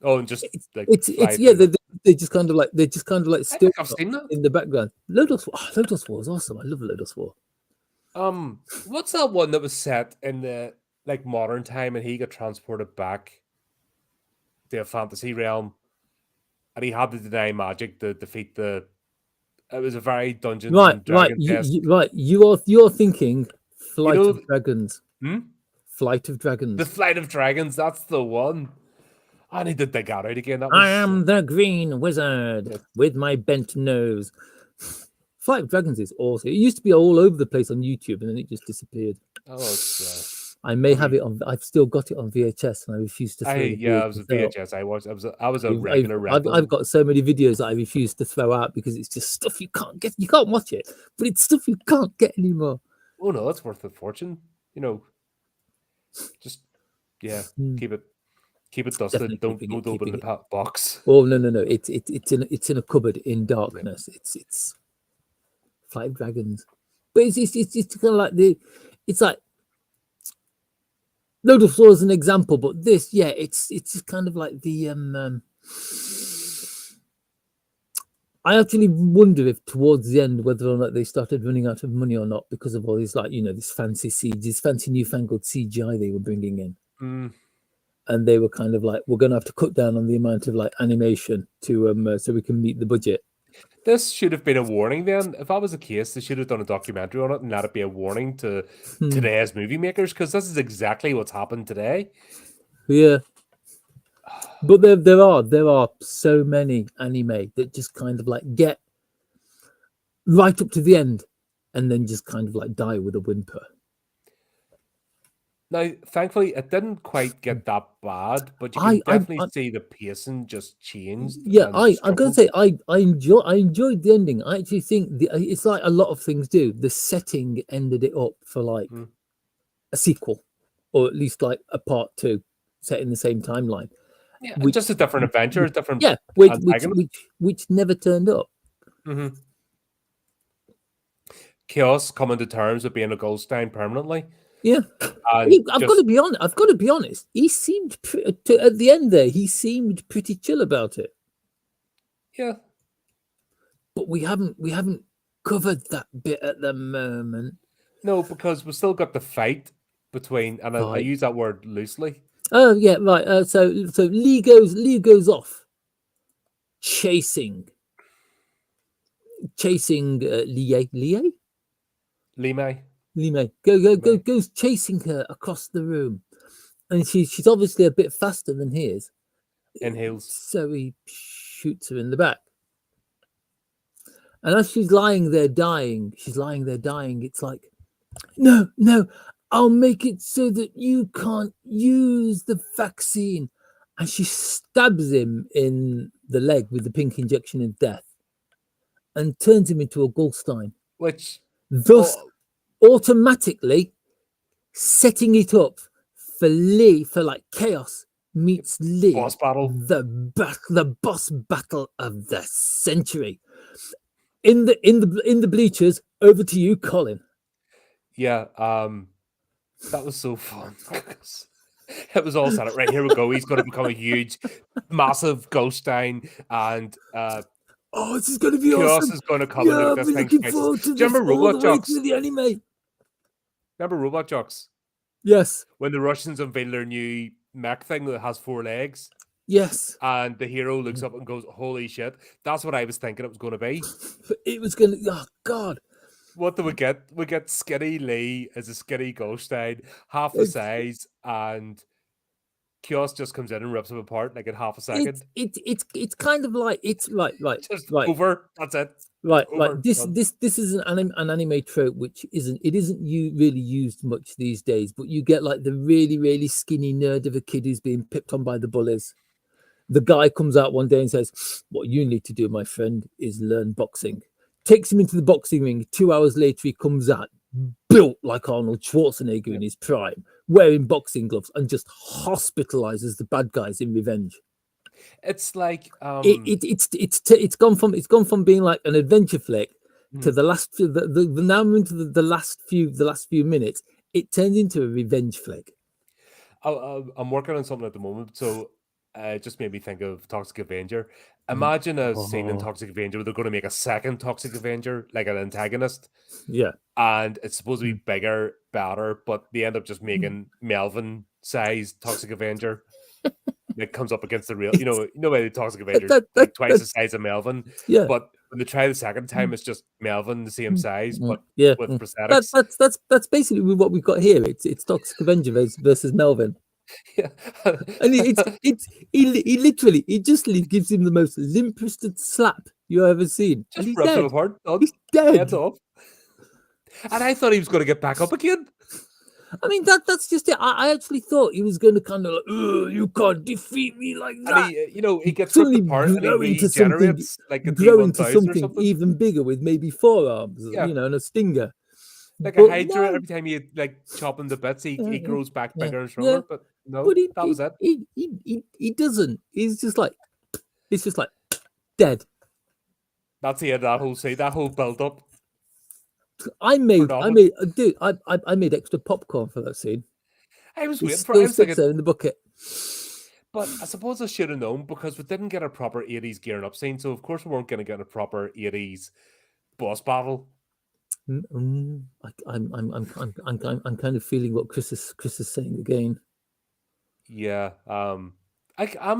Oh, and just It's like it's, fly it's yeah. through. They just kind of like I still think I've shots seen that. in the background. Lodos War is awesome. I love Lodos War. What's that one that was set in the like modern time, and he got transported back to a fantasy realm, and he had to deny magic to defeat the. It was a very Dungeons Right, and right, Dragons esque. right. You're thinking You Flight of know, Dragons. hmm? Flight of The Dragons. Flight of Dragons. That's the one. I need to dig that out again. That I was am the Green Wizard yeah, with my bent nose. Flight of Dragons is awesome. It used to be all over the place on YouTube, and then it just disappeared. oh, it's I may have probably. it on. I've still got it on VHS, and I refuse to throw the I was a VHS out. VHS. I was a regular I've rental. got so many videos that I refuse to throw out because it's just stuff you can't get. You can't watch it, but it's stuff you can't get anymore. Oh no, that's worth a fortune. You know, just yeah, Hmm. keep it Definitely dusted. keeping Don't it, open keeping the it. box. Oh no! It's in a cupboard in Yeah. darkness. It's Flight of Dragons, but it's kind of like it's like Lotus War is an example, but this, yeah, it's just kind of like the I actually wonder if towards the end whether or not they started running out of money or not because of all these like this fancy CG, this fancy newfangled CGI they were bringing in, Mm. and they were kind of like, we're going to have to cut down on the amount of like animation to so we can meet the budget. This should have been a warning then. If that was the case, they should have done a documentary on it and let it be a warning to today's movie makers, because this is exactly what's happened today. Yeah. But there are so many anime that just kind of like get right up to the end and then just kind of like die with a whimper. Now, thankfully, it didn't quite get that bad, but you can I definitely see the pacing just changed yeah, and I'm gonna struggled. say I enjoyed the ending. I actually think it's like a lot of things do. The setting ended it up for like Mm. a sequel, or at least like a part two set in the same timeline. Yeah, Which just a different adventure, different yeah, antagonist. which never turned up. Mm-hmm. Chaos coming to terms with being a Guilstein permanently, Yeah, and I've got just to be honest. I've got to be honest. He seemed at the end there. He seemed pretty chill about it. yeah. But we haven't covered that bit at the moment. No, because we've still got the fight between, and I Right. use that word loosely. Oh yeah, right. So Lee goes off chasing Lie Lime, goes chasing her across the room, and she's obviously a bit faster than he is. in heels. So he shoots her in the back. And as she's lying there dying, it's like, no, I'll make it so that you can't use the vaccine. And she stabs him in the leg with the pink injection of death and turns him into a Guilstein, Which, thus oh, automatically setting it up for Lee, for like Chaos meets Lee, boss battle. the boss battle of the century. In the bleachers, over to you, Colin. Yeah, that was so fun. It was all set up. Right, here we go. He's going to become a huge, massive Guilstein, and Oh, this is going to be Chaos awesome. is going to come and Yeah, look, I've this been thing looking spices. forward to Do you this remember all Robot the way Jocks? through the anime. Remember Robot Jocks? Yes, When the Russians unveil their new mech thing that has 4 legs, yes. and the hero looks up and goes, "Holy shit!" That's what I was thinking it was going to be. But it was going to, oh, God. What do we get? We get Skinny Lee as a skinny Guilstein, half the size, and Chaos just comes in and rips him apart like in half a second. It's kind of like, it's right. Just over. That's it. Right. Over. This Done. this is an anime trope which isn't really used much these days. But you get like the really skinny nerd of a kid who's being picked on by the bullies. The guy comes out one day and says, "What you need to do, my friend, is learn boxing." Takes him into the boxing ring. 2 hours later, he comes out built like Arnold Schwarzenegger in his prime, wearing boxing gloves, and just hospitalizes the bad guys in revenge. It's like It's gone from being like an adventure flick to mhm. the last now we're into the last few minutes. It turned into a revenge flick. I'm working on something at the moment, so it just made me think of Toxic Avenger. Mm. Imagine a scene in Oh, Toxic Avenger where they're going to make a second Toxic Avenger, like an antagonist, yeah. and it's supposed to be Mm. bigger, better, but they end up just Mm. making Melvin sized Toxic Avenger. That comes up against the real, It's, why the Toxic Avenger's that like twice the that's size of Melvin, yeah. but when they try the second time, Mm. it's just Melvin the same Mm. size, Mm. but Yeah. with Mm. prosthetics. That's basically what we've got here. It's Toxic Avenger versus Melvin. Yeah, And he just gives him the most limp-wristed slap you ever seen, and just he's rips him dead. apart, done, He's dead. heads off. And I thought he was going to get back up again. I mean, that's just it. I actually thought he was going to kind of like, "Ugh, you can't defeat me like And that." he gets ripped Suddenly apart and he regenerates like a grow into T-1000 or something something. even bigger with maybe forearms, Yeah, and a stinger. like a But Hydra. no, Every time you like chop him to bits, he yeah, grows back yeah, bigger and yeah. stronger. But no, But he that was it. he doesn't. He's just like dead. That's the end of that whole scene, that whole build up I for made, nothing. dude, I made extra popcorn for that scene. I was It waiting for it. I still was sits thinking, there in the bucket. but I suppose I should have known because we didn't get a proper 80s gearing up scene. So of course we weren't going to get a proper 80s boss battle. I'm kind of feeling what Chris is saying again. Yeah. I'm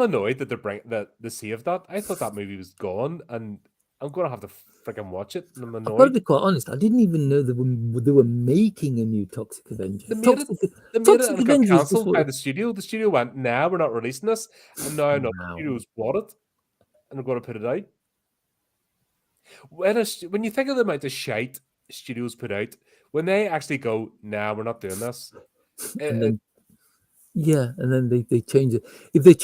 annoyed that they saved that. I thought that movie was gone, and I'm gonna have to freaking watch it. And I'm I've got to annoyed. be quite honest. I didn't even know they were making a new Toxic Avenger. They made it. They made it, Toxic and it got Avenger is just cancelled by what. the studio. The studio went, "Nah, we're not releasing this." And now another Wow. studio's bought it, and they're going to put it out. When you think of the amount of shite studios put out, when they actually go, "Nah, we're not doing this," And it, then and then they change it. If they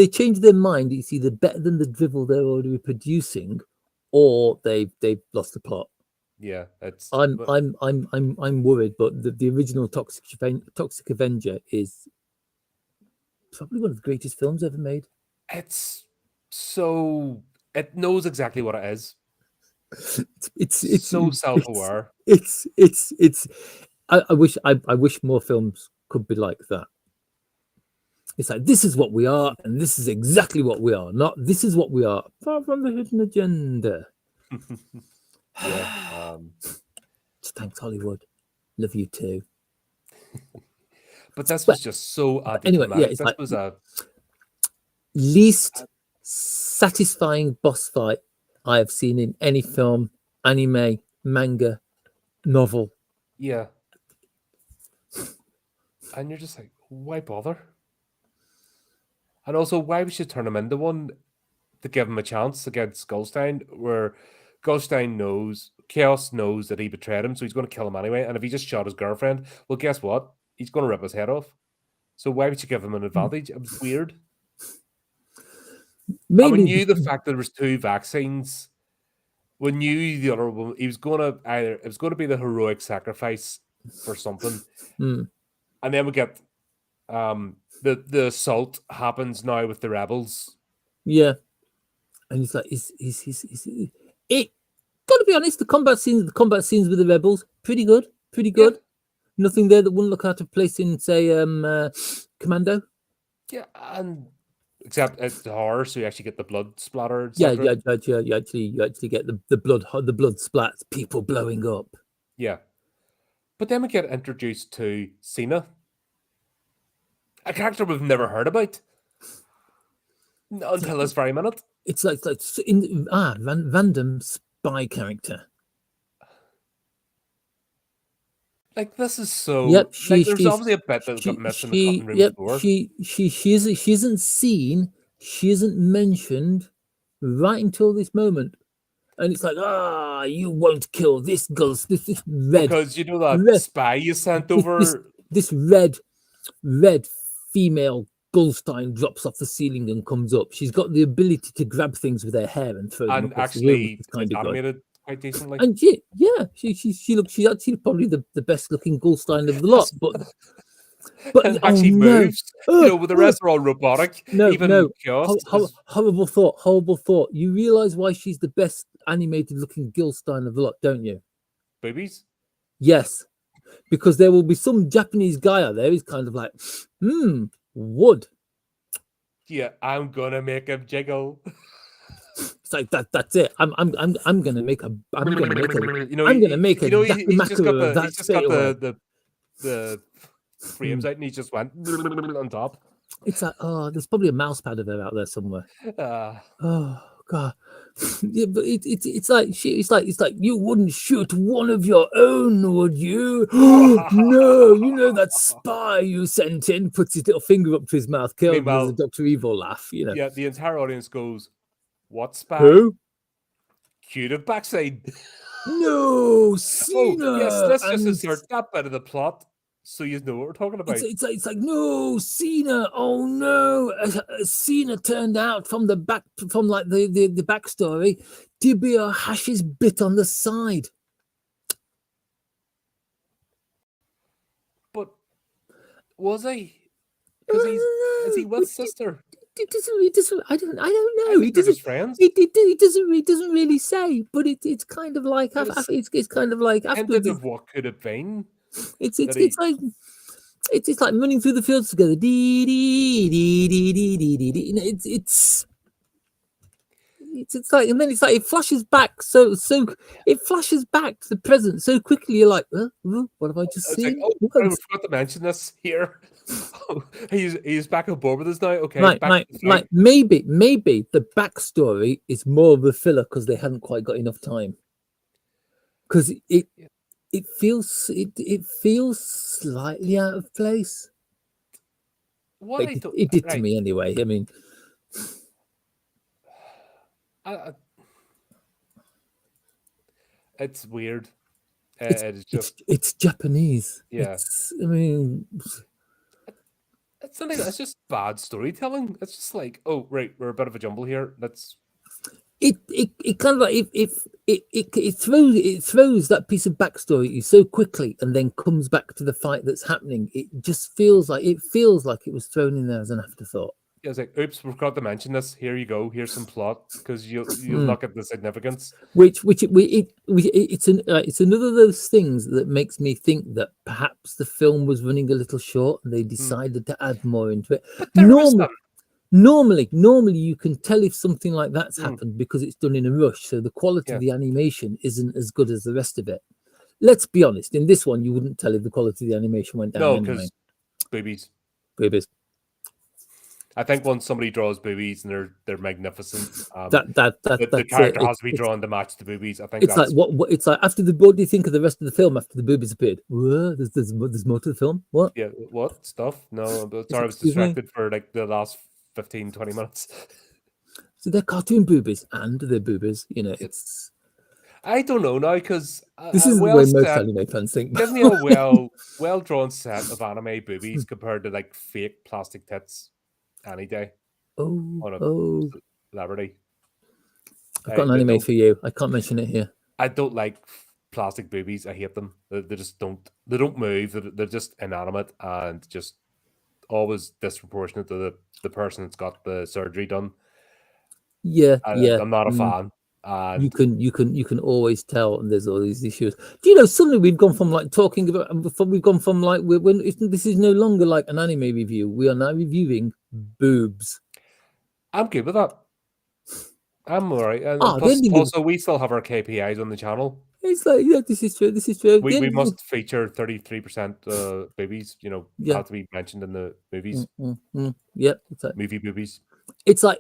change their mind, it's either better than the drivel they're already producing, or they've lost the plot. yeah, it's I'm worried, but the original Toxic Avenger is probably one of the greatest films ever made. it's so it knows exactly what it is. It's So self-aware. it's I wish more films could be like that. It's like, this is what we are, and this is exactly what we are. Not this is what we are, far from the hidden agenda. Yeah. Thanks, Hollywood. Love you too. But this But was just so anyway, yeah, anticlimactic. it's This like was a least satisfying boss fight I have seen in any film, anime, manga, novel. yeah. And you're just like, why bother? And also, why we should turn him into one to give him a chance against Guilstein, where Chaos knows that he betrayed him, so he's going to kill him anyway. And if he just shot his girlfriend, well, guess what? He's going to rip his head off. So why would you give him an advantage? It was weird. And we Maybe knew the fact that there was two vaccines. We knew the other one. He was going to it was going to be the heroic sacrifice for something. Mm. And then we get the assault happens now with the rebels. Yeah, and it's like, is it? Got to be honest, the combat scenes with the rebels, pretty good. Yeah. Nothing there that wouldn't look out of place in, say, Commando. Yeah, and except it's horror, so you actually get the blood splatter, Yeah, etc. you actually get the blood splats, people blowing up. Yeah. But then we get introduced to Cena, a character we've never heard about until this very minute. It's like Van Damme's spy character. Like, this is so Yep, there's obviously a bit that got missed in the cutting room floor. she isn't seen, she isn't mentioned right until this moment, and it's like, you won't kill this girl, this red, Because you know that red spy you sent over. this red female Guilstein drops off the ceiling and comes up. She's got the ability to grab things with her hair and throw them And across the room, which actually is it's kind of good. animated quite decently. And she looks, she's actually probably the best looking Guilstein of the lot. But And oh actually no, moves. With the rest are all robotic. no, Even Kiosk is horrible thought. You realize why she's the best animated looking Guilstein of the lot, don't you? boobies. Yes, because there will be some Japanese guy out there who's kind of like, wood. Yeah, I'm gonna make him jiggle. It's like that's it. I'm gonna make a I'm gonna make a He's just got dakimakura of the that straight away. the frames out, and he just went on top. It's like, oh, there's probably a mouse pad of her out there somewhere. Oh god. Yeah, but it's like you wouldn't shoot one of your own, would you? No, you know that spy you sent in, puts his little finger up to his mouth, kills him as a Dr. Evil laugh, Yeah, the entire audience goes, "What spy? Who? Cue the backside." No, Cena. Oh, yes, let's just insert that bit of the plot so you know what we're talking about. It's like no, Cena. Oh no, Cena turned out from the backstory to be a Hash's bit on the side. But was he? Because is he with sister? He doesn't. I don't know. He doesn't. Friends. He doesn't really say. But it's kind of like it's kind of like after of what could have been. It's like running through the fields together. Dee, dee, dee, dee, dee, dee, dee, dee. It's like, and then it's like it flashes back. So it flashes back to the present so quickly. You're like, what have I just seen? Like, I forgot to mention this here. He's back on board with us now. Okay, right. Maybe the backstory is more of a filler because they hadn't quite got enough time. Because it feels slightly out of place. It did to me anyway. I mean, it's weird. It's Japanese. Yeah. It's just bad storytelling. It's just like, oh right, we're a bit of a jumble here. It kind of like it throws that piece of backstory at you so quickly and then comes back to the fight that's happening. It just feels like it was thrown in there as an afterthought. Yeah, it's like, oops, we forgot to mention this. Here you go. Here's some plot because you'll not get the significance. It's another of those things that makes me think that perhaps the film was running a little short and they decided to add more into it. Normally, you can tell if something like that's happened because it's done in a rush. So the quality of the animation isn't as good as the rest of it. Let's be honest. In this one, you wouldn't tell if the quality of the animation went down. No, because boobies. I think once somebody draws boobies and they're magnificent, the character has to be drawn to match the boobies. I think it's like what it's like after the. What do you think of the rest of the film after the boobies appeared? Whoa, there's more to the film. What? Yeah, what stuff? No, but sorry, I was distracted for like the last 15-20 minutes. So they're cartoon boobies and they're boobies. You know, it's. I don't know now because this is the way most anime fans think. Give me a well drawn set of anime boobies compared to like fake plastic tits any day. Oh, celebrity. I've got an anime for you. I can't mention it here. I don't like plastic boobies. I hate them. They just don't. They don't move. They're just inanimate and just always disproportionate to the person that's got the surgery done. Yeah. I'm not a fan. And you can always tell, and there's all these issues. Do you know? Suddenly we've gone from like talking about. We've gone from like when this is no longer like an anime review. We are now reviewing boobs. I'm good with that. I'm all right. And also, we still have our KPIs on the channel. It's like, yeah, this is true. We must feature 33% boobies. You know, have to be mentioned in the movies. Yep, it's like, movie boobies. It's like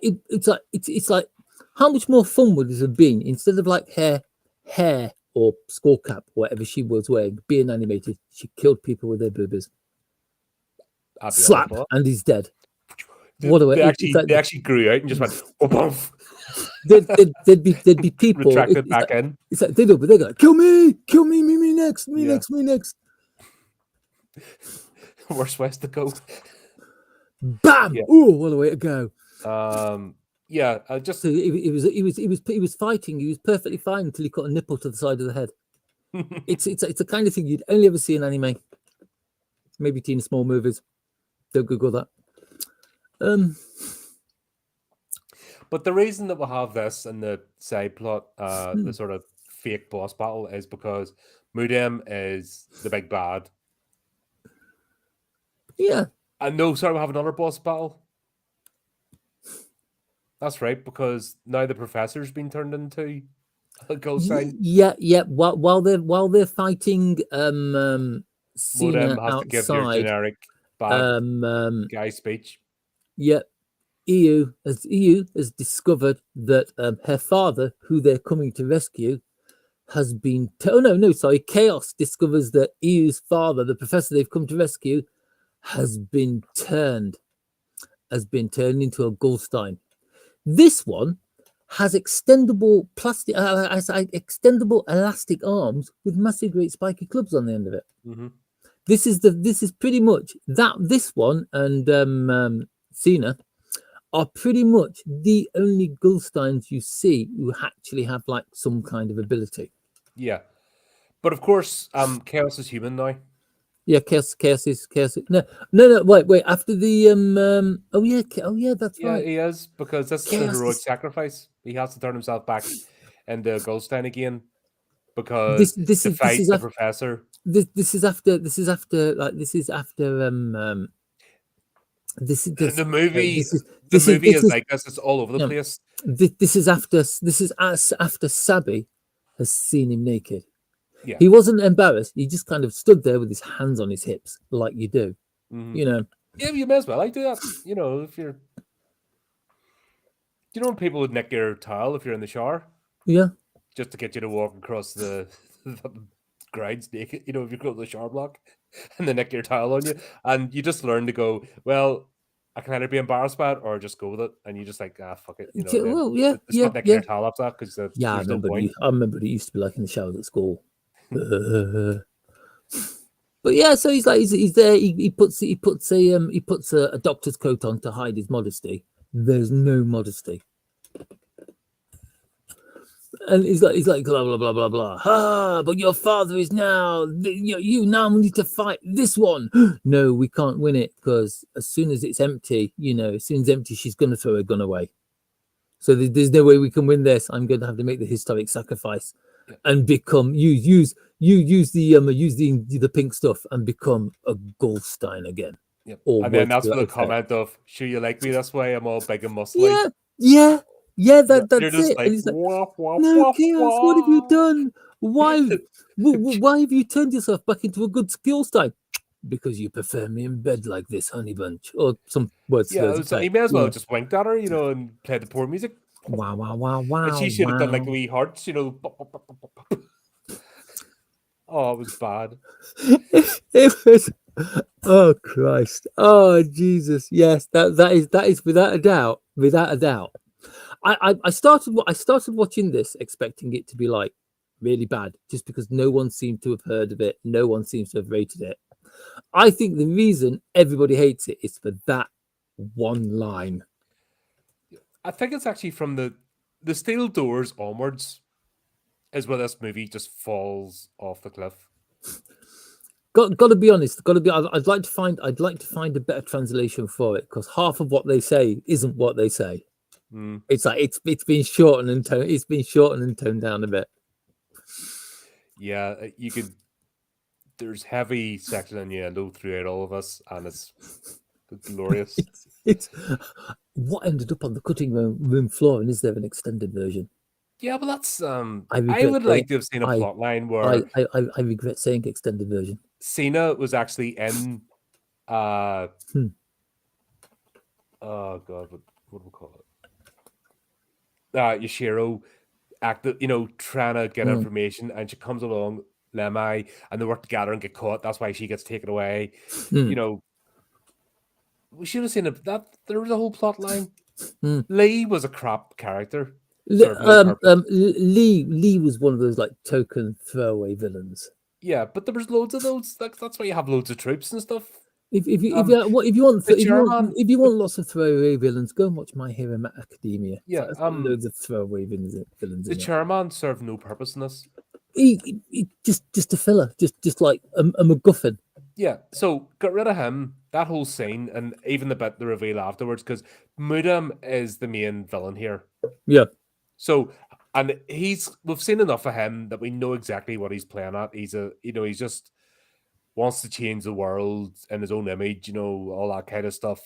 how much more fun would it have been instead of like hair or skull cap, whatever she was wearing, being animated? She killed people with their boobies. Slap, and he's dead. They actually grew out and just went, oh, there'd be people retracted back in. It's like they're going, kill me, me next. Worst ways to go. Bam! Yeah. Oh, what a way to go. Yeah, So he was fighting. He was perfectly fine until he got a nipple to the side of the head. It's the kind of thing you'd only ever see in anime, maybe teen small movies. Don't Google that. But the reason that we have this in the side plot, the sort of fake boss battle, is because Mudem is the big bad. Yeah. And no, sorry, we have another boss battle. That's right, because now the professor's been turned into a Guilstein. Yeah. While they're fighting Mudem Cena has to give your outside, generic bad guy speech. yeah, EU has discovered that her father, who they're coming to rescue, has been Chaos discovers that EU's father, the professor they've come to rescue, has been turned into a Guilstein. This one has extendable extendable elastic arms with massive great spiky clubs on the end of it. Mm-hmm. This is pretty much that. This one and Cena are pretty much the only Guilsteins you see who actually have like some kind of ability. Yeah, but of course, Chaos is human now. Yeah, chaos is. No. Wait. After the oh yeah, that's Yeah, right. he is, because this is the Chaos heroic is- sacrifice. He has to turn himself back into Guilstein again This because this to is this fight is the after professor. this is after this is after this is The movie, this is the this is movie this is is like this. It's all over the yeah, place. this is after Sabi has seen him naked. Yeah. He wasn't embarrassed. He just kind of stood there with his hands on his hips, like you do. Mm-hmm. You know. Yeah, you may as well. I do that. You know, if you're, you know, when people would nick your towel if you're in the shower, Yeah. just to get you to walk across the grinds naked. You know, if you go to the shower block and they nick your towel on you, and you just learn to go, well, I can either be embarrassed by it or just go with it, and you just like, fuck it, you know. Then Well, it's not nicking your towel up that because Yeah, there's no point. I remember it used to be like in the showers at school. But yeah, so he's like he's there. He puts a doctor's coat on to hide his modesty. There's no modesty, and he's like blah blah blah blah blah. But your father is now. You now need to fight this one. No, we can't win it because as soon as it's empty, as soon as it's empty, she's gonna throw her gun away. So there's no way we can win this. I'm going to have to make the historic sacrifice, and become use the pink stuff and become a Guilstein again. Yep. Or And then that's for for the that effect. comment of, "Sure, you like me this way? I'm all big and muscly." Yeah. You're That's just it. like, And he's like, wah, wah, no, wah, Chaos, what have you wah. done? Why have you turned yourself back into a good Guilstein? Because you prefer me in bed like this, honey bunch, or some words. Yeah, so he may as well have just winked at her, you know, and played the poor music. Wow. And she should have done like the wee hearts, you know. Oh, it was bad. It was. Oh Christ! Oh Jesus! Yes, that is without a doubt. Without a doubt. I started watching this expecting it to be like really bad, just because no one seemed to have heard of it. No one seems to have rated it. I think the reason everybody hates it is for that one line. I think it's actually from the steel doors onwards is where this movie just falls off the cliff. Got to be honest. I'd like to find a better translation for it, because half of what they say isn't what they say. Mm. It's like it's been shortened and toned down a bit. Yeah, you could. There's heavy sexual innuendo throughout all of us, and it's glorious. It's what ended up on the cutting room floor, and is there an extended version? Yeah, but that's I would like to have seen a plot line where I regret saying extended version. Cena was actually in oh god, what do we call it? Yashiro trying to get information, and she comes along, Lemai, and they work together and get caught. That's why she gets taken away. You know, we should have seen that there was a whole plot line. Lee was a crap character. Lee was one of those like token throwaway villains. Yeah, but there was loads of those. That's why you have loads of troops and stuff. If you The chairman. if you want lots of throwaway villains, go and watch My Hero Academia. Yeah, It's got loads of throwaway villains the in it. chairman served no purpose in this. He just a filler, just like a MacGuffin. Yeah, so got rid of him, that whole scene, and even the bit the reveal afterwards, because Mudam is the main villain here. Yeah, So, and we've seen enough of him that we know exactly what he's playing at. He's he's just wants to change the world in his own image, all that kind of stuff.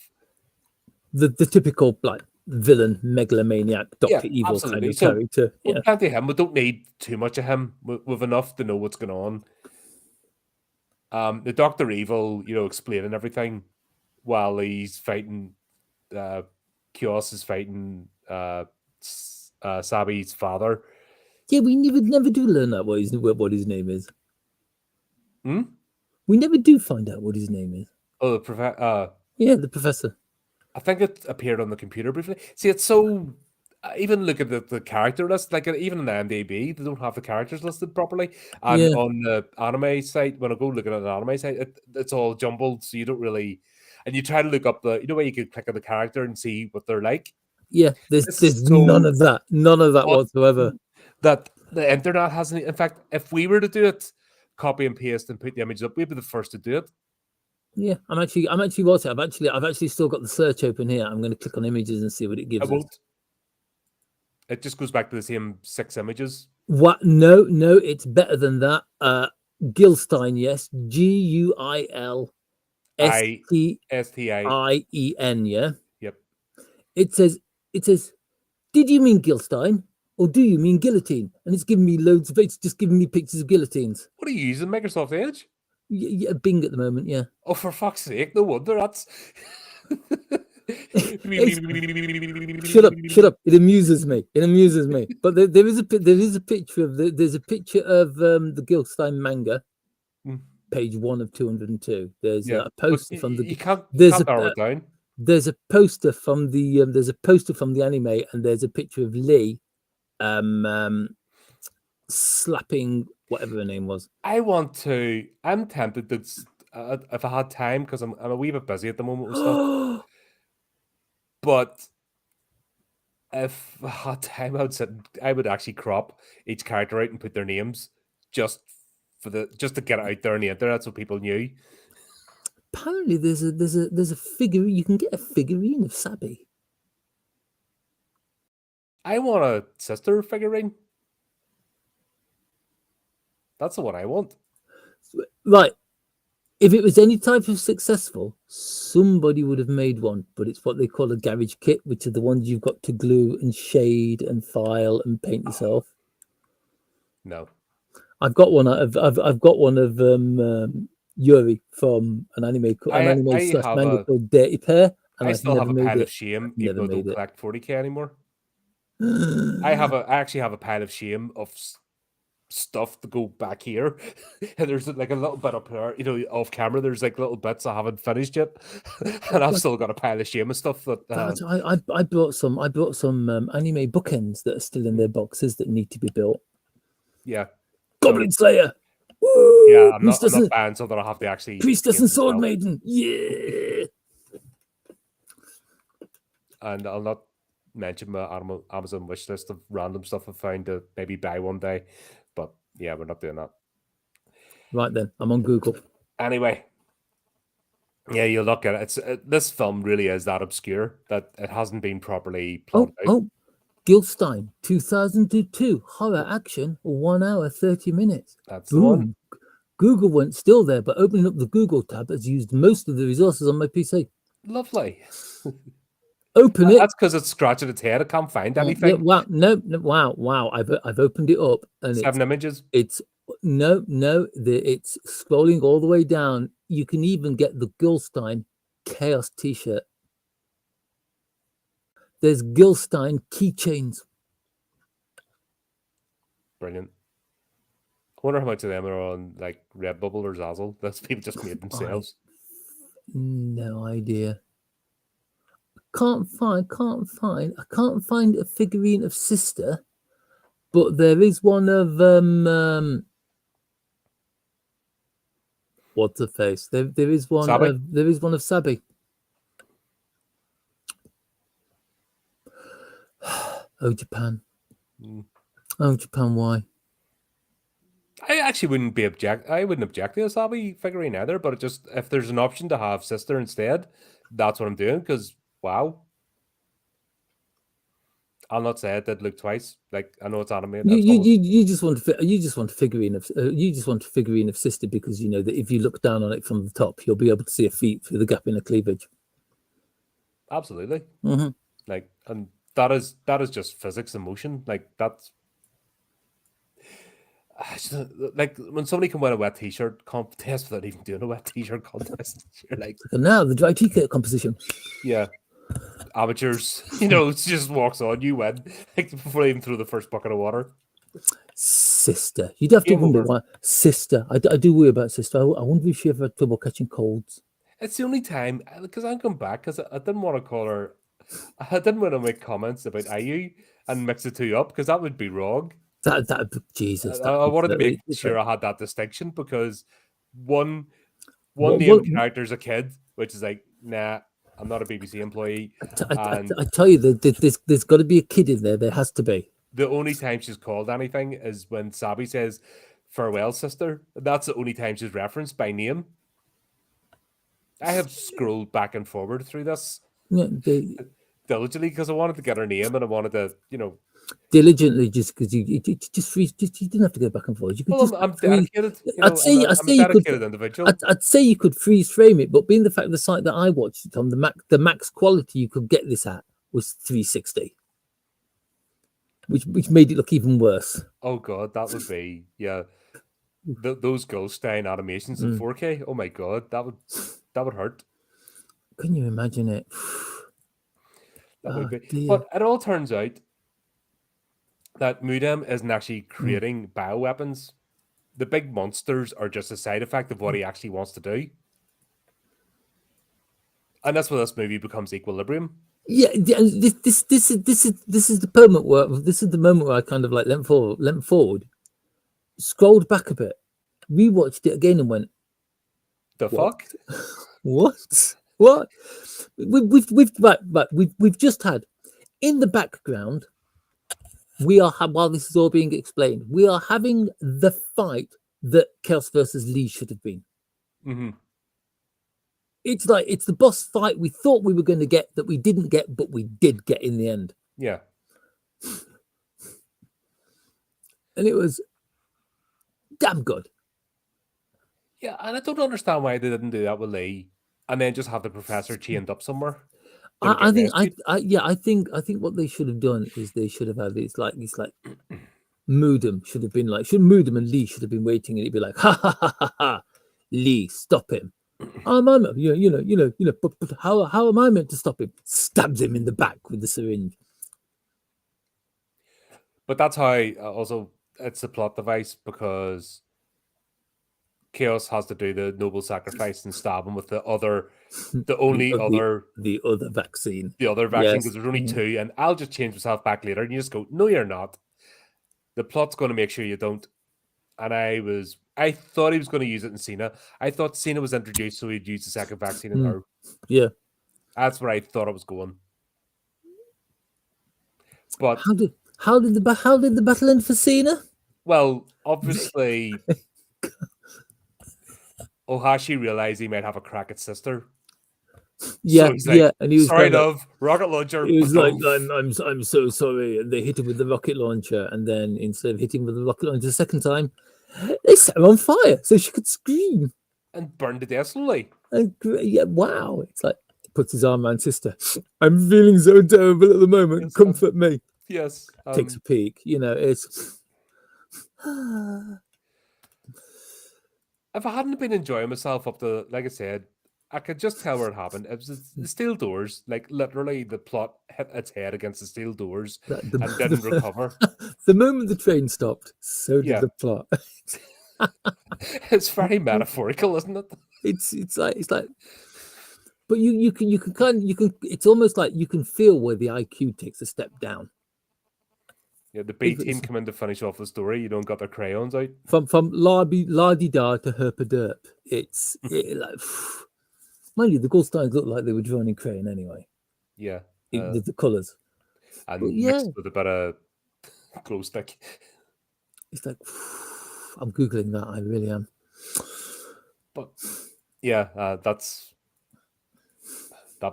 the typical like villain, megalomaniac, Doctor Evil absolutely. kind of So, character. we've Yeah, plenty of him. We don't need too much of him. We've enough to know what's going on. The Doctor Evil, explaining everything while he's fighting. Chous is fighting Sabi's father. yeah. We never do learn that what his name is. Hmm? We never do find out what his name is. Oh, Yeah, the professor. I think it appeared on the computer briefly. See, it's so. Even look at the character list, like even in the IMDb, they don't have the characters listed properly. And Yeah. on the anime site, when I go looking at an anime site, it's all jumbled, so you don't really. And you try to look up where you can click on the character and see what they're like. Yeah, there's so none of that whatsoever. That the internet hasn't. In fact, if we were to do it, copy and paste and put the images up, we'd be the first to do it. Yeah, I'm actually watching. I've actually still got the search open here. I'm going to click on images and see what it gives us. It just goes back to the same 6 images. What? No, it's better than that. Guilstein, yes, Guilstien, yeah. Yep. It says, did you mean Guilstein or do you mean guillotine? And it's giving me it's just giving me pictures of guillotines. What are you using, Microsoft Edge? Yeah, Bing at the moment, yeah. Oh, for fuck's sake! No wonder that's. Shut up! It amuses me. But there is a picture of there's a picture of the Guilstein manga, page 1 of 202. There's a poster from the. There's a poster from the anime, and there's a picture of Lee, slapping whatever her name was. I'm tempted to, if I had time, because I'm a wee bit busy at the moment with stuff. But if I had time, I would actually crop each character out and put their names just to get it out there on the internet so people knew. Apparently, there's a figure. You can get a figurine of Sabi. I want a sister figurine. That's the one I want. Right. If it was any type of successful, somebody would have made one, but it's what they call a garage kit, which are the ones you've got to glue and shade and file and paint yourself. No, I've got one. I've got one of Yuri from an anime manga called Dirty Pair, and I still have a pile of shame. People don't collect 40k anymore. I actually have a pile of shame of stuff to go back here. And there's like a little bit up here, off camera. There's like little bits I haven't finished yet, and I've still got a pile of shame of stuff that. I brought some anime bookends that are still in their boxes that need to be built. Yeah, Goblin Slayer. Woo! Yeah, I'm not banned, so that I'll have to actually. Priestess and Sword Maiden. Yeah. And I'll not mention my Amazon wish list of random stuff I found to maybe buy one day. But yeah, we're not doing that. Right then, I'm on Google. Anyway, yeah, you look at it. This film really is that obscure that it hasn't been properly plotted out. Oh, Guilstein, 2002, horror action, 1 hour, 30 minutes. That's the one. Google went still there, but opening up the Google tab has used most of the resources on my PC. Lovely. Open it. That's because it's scratching its head. I can't find anything. Yeah, wow, no, wow. I've opened it up and 7 images. It's it's scrolling all the way down. You can even get the Guilstein Chaos T-shirt. There's Guilstein keychains. Brilliant. I wonder how much of them are on like Redbubble or Zazzle. That's people just made themselves. No idea. I can't find a figurine of Sister, but there is one of What's the face? There is one. Sabi? There is one of Sabi. Oh, Japan. Mm. Oh, Japan. Why? I actually wouldn't object to a Sabi figurine either, but it just if there's an option to have sister instead, that's what I'm doing. Because wow, I'll not say it did look twice. Like I know it's anime. That's all. You just want a figurine of you just want a figurine of sister because you know that if you look down on it from the top, you'll be able to see her feet through the gap in her cleavage. Absolutely. Mm-hmm. Like, and that is just physics and motion. Like that's like when somebody can win a wet t-shirt contest without even doing a wet t-shirt contest. You're like, And now the dry t-shirt composition. yeah, amateurs. You know, it just walks on. You win like before they even throw the first bucket of water. Sister, you'd have to Game wonder over. why. Sister, I do worry about sister. I wonder if she ever had trouble catching colds. It's the only time because I'm going back because I didn't want to call her. I didn't want to make comments about IU and mix the two up because that would be wrong. That Jesus, I wanted to make sure I had that distinction because one named character's a kid, which is like, nah, I'm not a BBC employee. And I tell you, there's got to be a kid in there. There has to be. the only time she's called anything is when Sabi says, "Farewell, sister." That's the only time she's referenced by name. I have scrolled back and forward through this diligently because I wanted to get her name and I wanted to, you know, diligently just because you didn't have to go back and forth. You could just I'm dedicated. You know, I'd say I'm a dedicated individual. I'd say you could freeze frame it, but being the fact the site that I watched it on the max quality you could get this at was 360, which made it look even worse. Oh god, that would be those Guilstein animations in 4K. Oh my god, that would hurt. Can you imagine it? That would be. Dear. But it all turns out that Mudem isn't actually creating bioweapons. The big monsters are just a side effect of what he actually wants to do. And that's where this movie becomes Equilibrium. Yeah, this is the moment where this is the moment where I kind of like leant forward, scrolled back a bit, rewatched it again, and went, The fuck? What? We've just had in the background. We are while this is all being explained, we are having the fight that Kels versus Lee should have been. Mm-hmm. It's like it's the boss fight we thought we were going to get that we didn't get, but we did get in the end. Yeah. And it was damn good. Yeah, and I don't understand why they didn't do that with Lee and then just have the professor chained up somewhere. I think what they should have done is they should have had it's like Moodum should have been like Moodum and Lee should have been waiting and it'd be like ha Lee, stop him. But how am I meant to stop him? Stabs him in the back with the syringe. But that's how also it's a plot device because Chaos has to do the noble sacrifice and stab him with the other vaccine. The other vaccine, because there's only two, and I'll just change myself back later. And you just go, no, you're not. The plot's going to make sure you don't. And I thought he was going to use it in Cena. I thought Cena was introduced, so he'd use the second vaccine in her. Yeah. That's where I thought it was going. But how did the battle end for Cena? Well, obviously Ohashi realized he might have a crack at sister. Yeah, so he's like, and he was sorry, love, rocket launcher. He was like, I'm so sorry. And they hit him with the rocket launcher, and then instead of hitting with the rocket launcher the second time, they set her on fire so she could scream and burn to death slowly. And wow! It's like puts his arm around sister. I'm feeling so terrible at the moment. Yes, comfort me. Yes. Takes a peek. You know, it's. If I hadn't been enjoying myself up to, like I said, I could just tell where it happened. It was the steel doors, like literally the plot hit its head against the steel doors and didn't recover. The moment the train stopped, so did the plot. It's very metaphorical, isn't it? It's like, but you can it's almost like you can feel where the IQ takes a step down. Yeah, the B team come in to finish off the story. You don't got their crayons out. From la-di-da to herpa-derp. It's like, mind you, the Guilsteins look like they were drawn in crayon anyway. Yeah. The colours. And But yeah, mixed with a bit of glow stick. it's like, I'm Googling that. I really am. But yeah, that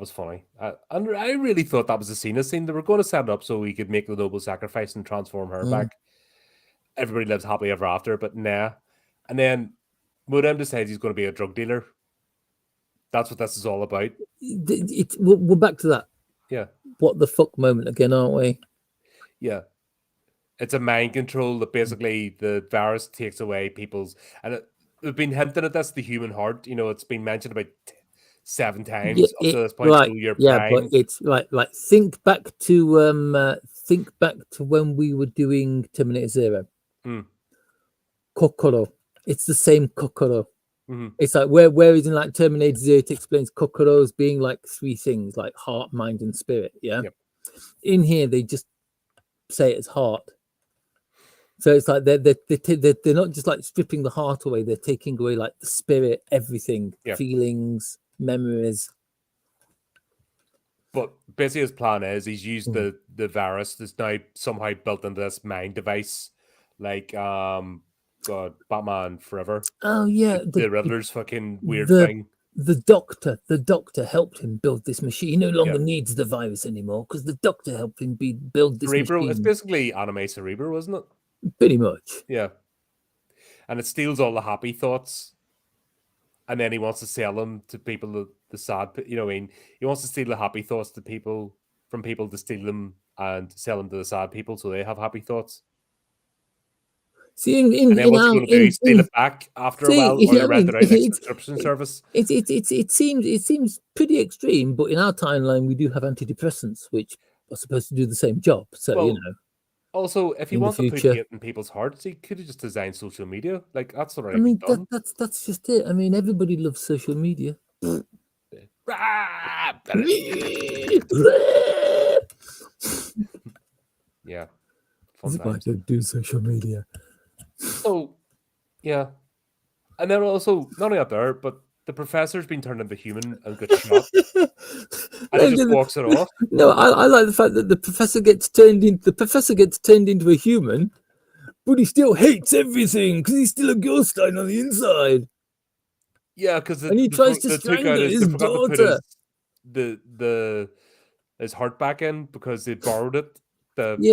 was funny. And I really thought that was a scene. They were going to set it up so he could make the noble sacrifice and transform her back. Everybody lives happily ever after, but nah. And then Mudem decides he's going to be a drug dealer. That's what this is all about. We're back to that. Yeah. What the fuck moment again, aren't we? Yeah. It's a mind control that basically the virus takes away people's... And we've been hinting at this, the human heart. You know, it's been mentioned about 7 times up to this point. Right. So you're Yeah, primed. but it's right. Think back to when we were doing Terminator Zero. Kokoro. It's the same Kokoro. It's like whereas in like Terminator Zero, it explains Kokoro as being like 3 things, like heart, mind, and spirit. Yeah. Yep. In here, they just say it as heart. So it's like they're not just like stripping the heart away; they're taking away like the spirit, everything, feelings, memories. But basically, his plan is he's used the virus that's now somehow built into this mind device, like God, Batman Forever. Oh yeah, the Riddler's fucking weird the, thing. The doctor helped him build this machine. He no longer needs the virus anymore because the doctor helped him build this Cerebro. machine. It's basically anime Cerebro, isn't it? Pretty much. Yeah. And it steals all the happy thoughts, and then he wants to sell them to people. The sad, you know, what I mean, he wants to steal the happy thoughts to people to steal them and sell them to the sad people so they have happy thoughts. See, and then what's he going to do? Steal it back after a while, or rent it out like subscription service? It seems pretty extreme, but in our timeline we do have antidepressants which are supposed to do the same job. So well, you know. Also, if you want to put hate in people's hearts, he could have just designed social media. Like that's already been done. That's just it. I mean, everybody loves social media. Yeah. Fun times. I don't do social media. So, yeah. And then also, not only up there, but the professor's been turned into human and got shot. And he just walks it off. No, I like the fact that the professor gets turned into a human, but he still hates everything because he's still a Guilstein on the inside. Yeah, because he tries to strangle his daughter. His heart back in because they borrowed it. And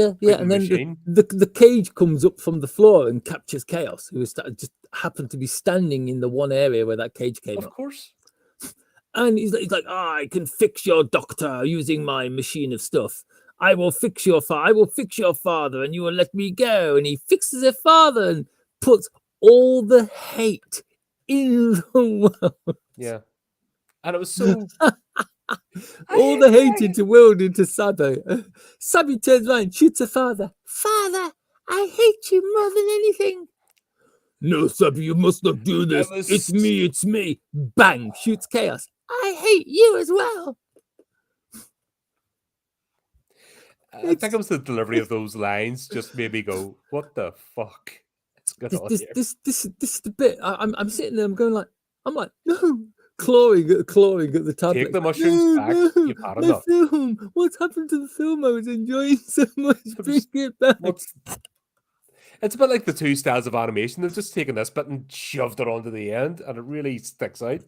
then the cage comes up from the floor and captures Chaos, who just happened to be standing in the one area where that cage came up. Of course. And he's like, I can fix your doctor using my machine of stuff. I will fix your father, and you will let me go. And he fixes her father and puts all the hate in the world. Yeah, and it was so. All the hate into world into Sabi. Sabi turns around, shoots her father. Father, I hate you more than anything. No, Sabi, you must not do this. It's me. Bang, shoots Chaos. I hate you as well. I think it was the delivery of those lines just made me go, "What the fuck?" This is the bit. I'm sitting there. I'm like, no. Clawing at the tablet. Take the mushrooms back. You've had enough. Film. What's happened to the film I was enjoying so much? Bring it back. It's a bit like the 2 styles of animation. They've just taken this bit and shoved it onto the end, and it really sticks out.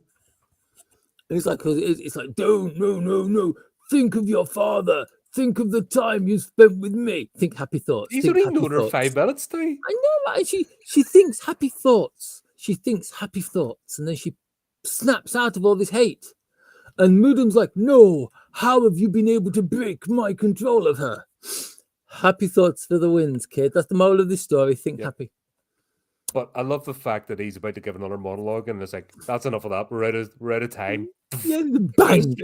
It's like no. Think of your father. Think of the time you spent with me. Think happy thoughts. He's only known her 5 minutes, too. I know, right? She thinks happy thoughts. And then she snaps out of all this hate. And Mudem's like, no, how have you been able to break my control of her? Happy thoughts for the wins, kid. That's the moral of this story. Think happy. But I love the fact that he's about to give another monologue, and it's like, that's enough of that. We're out of time. Yeah, bang.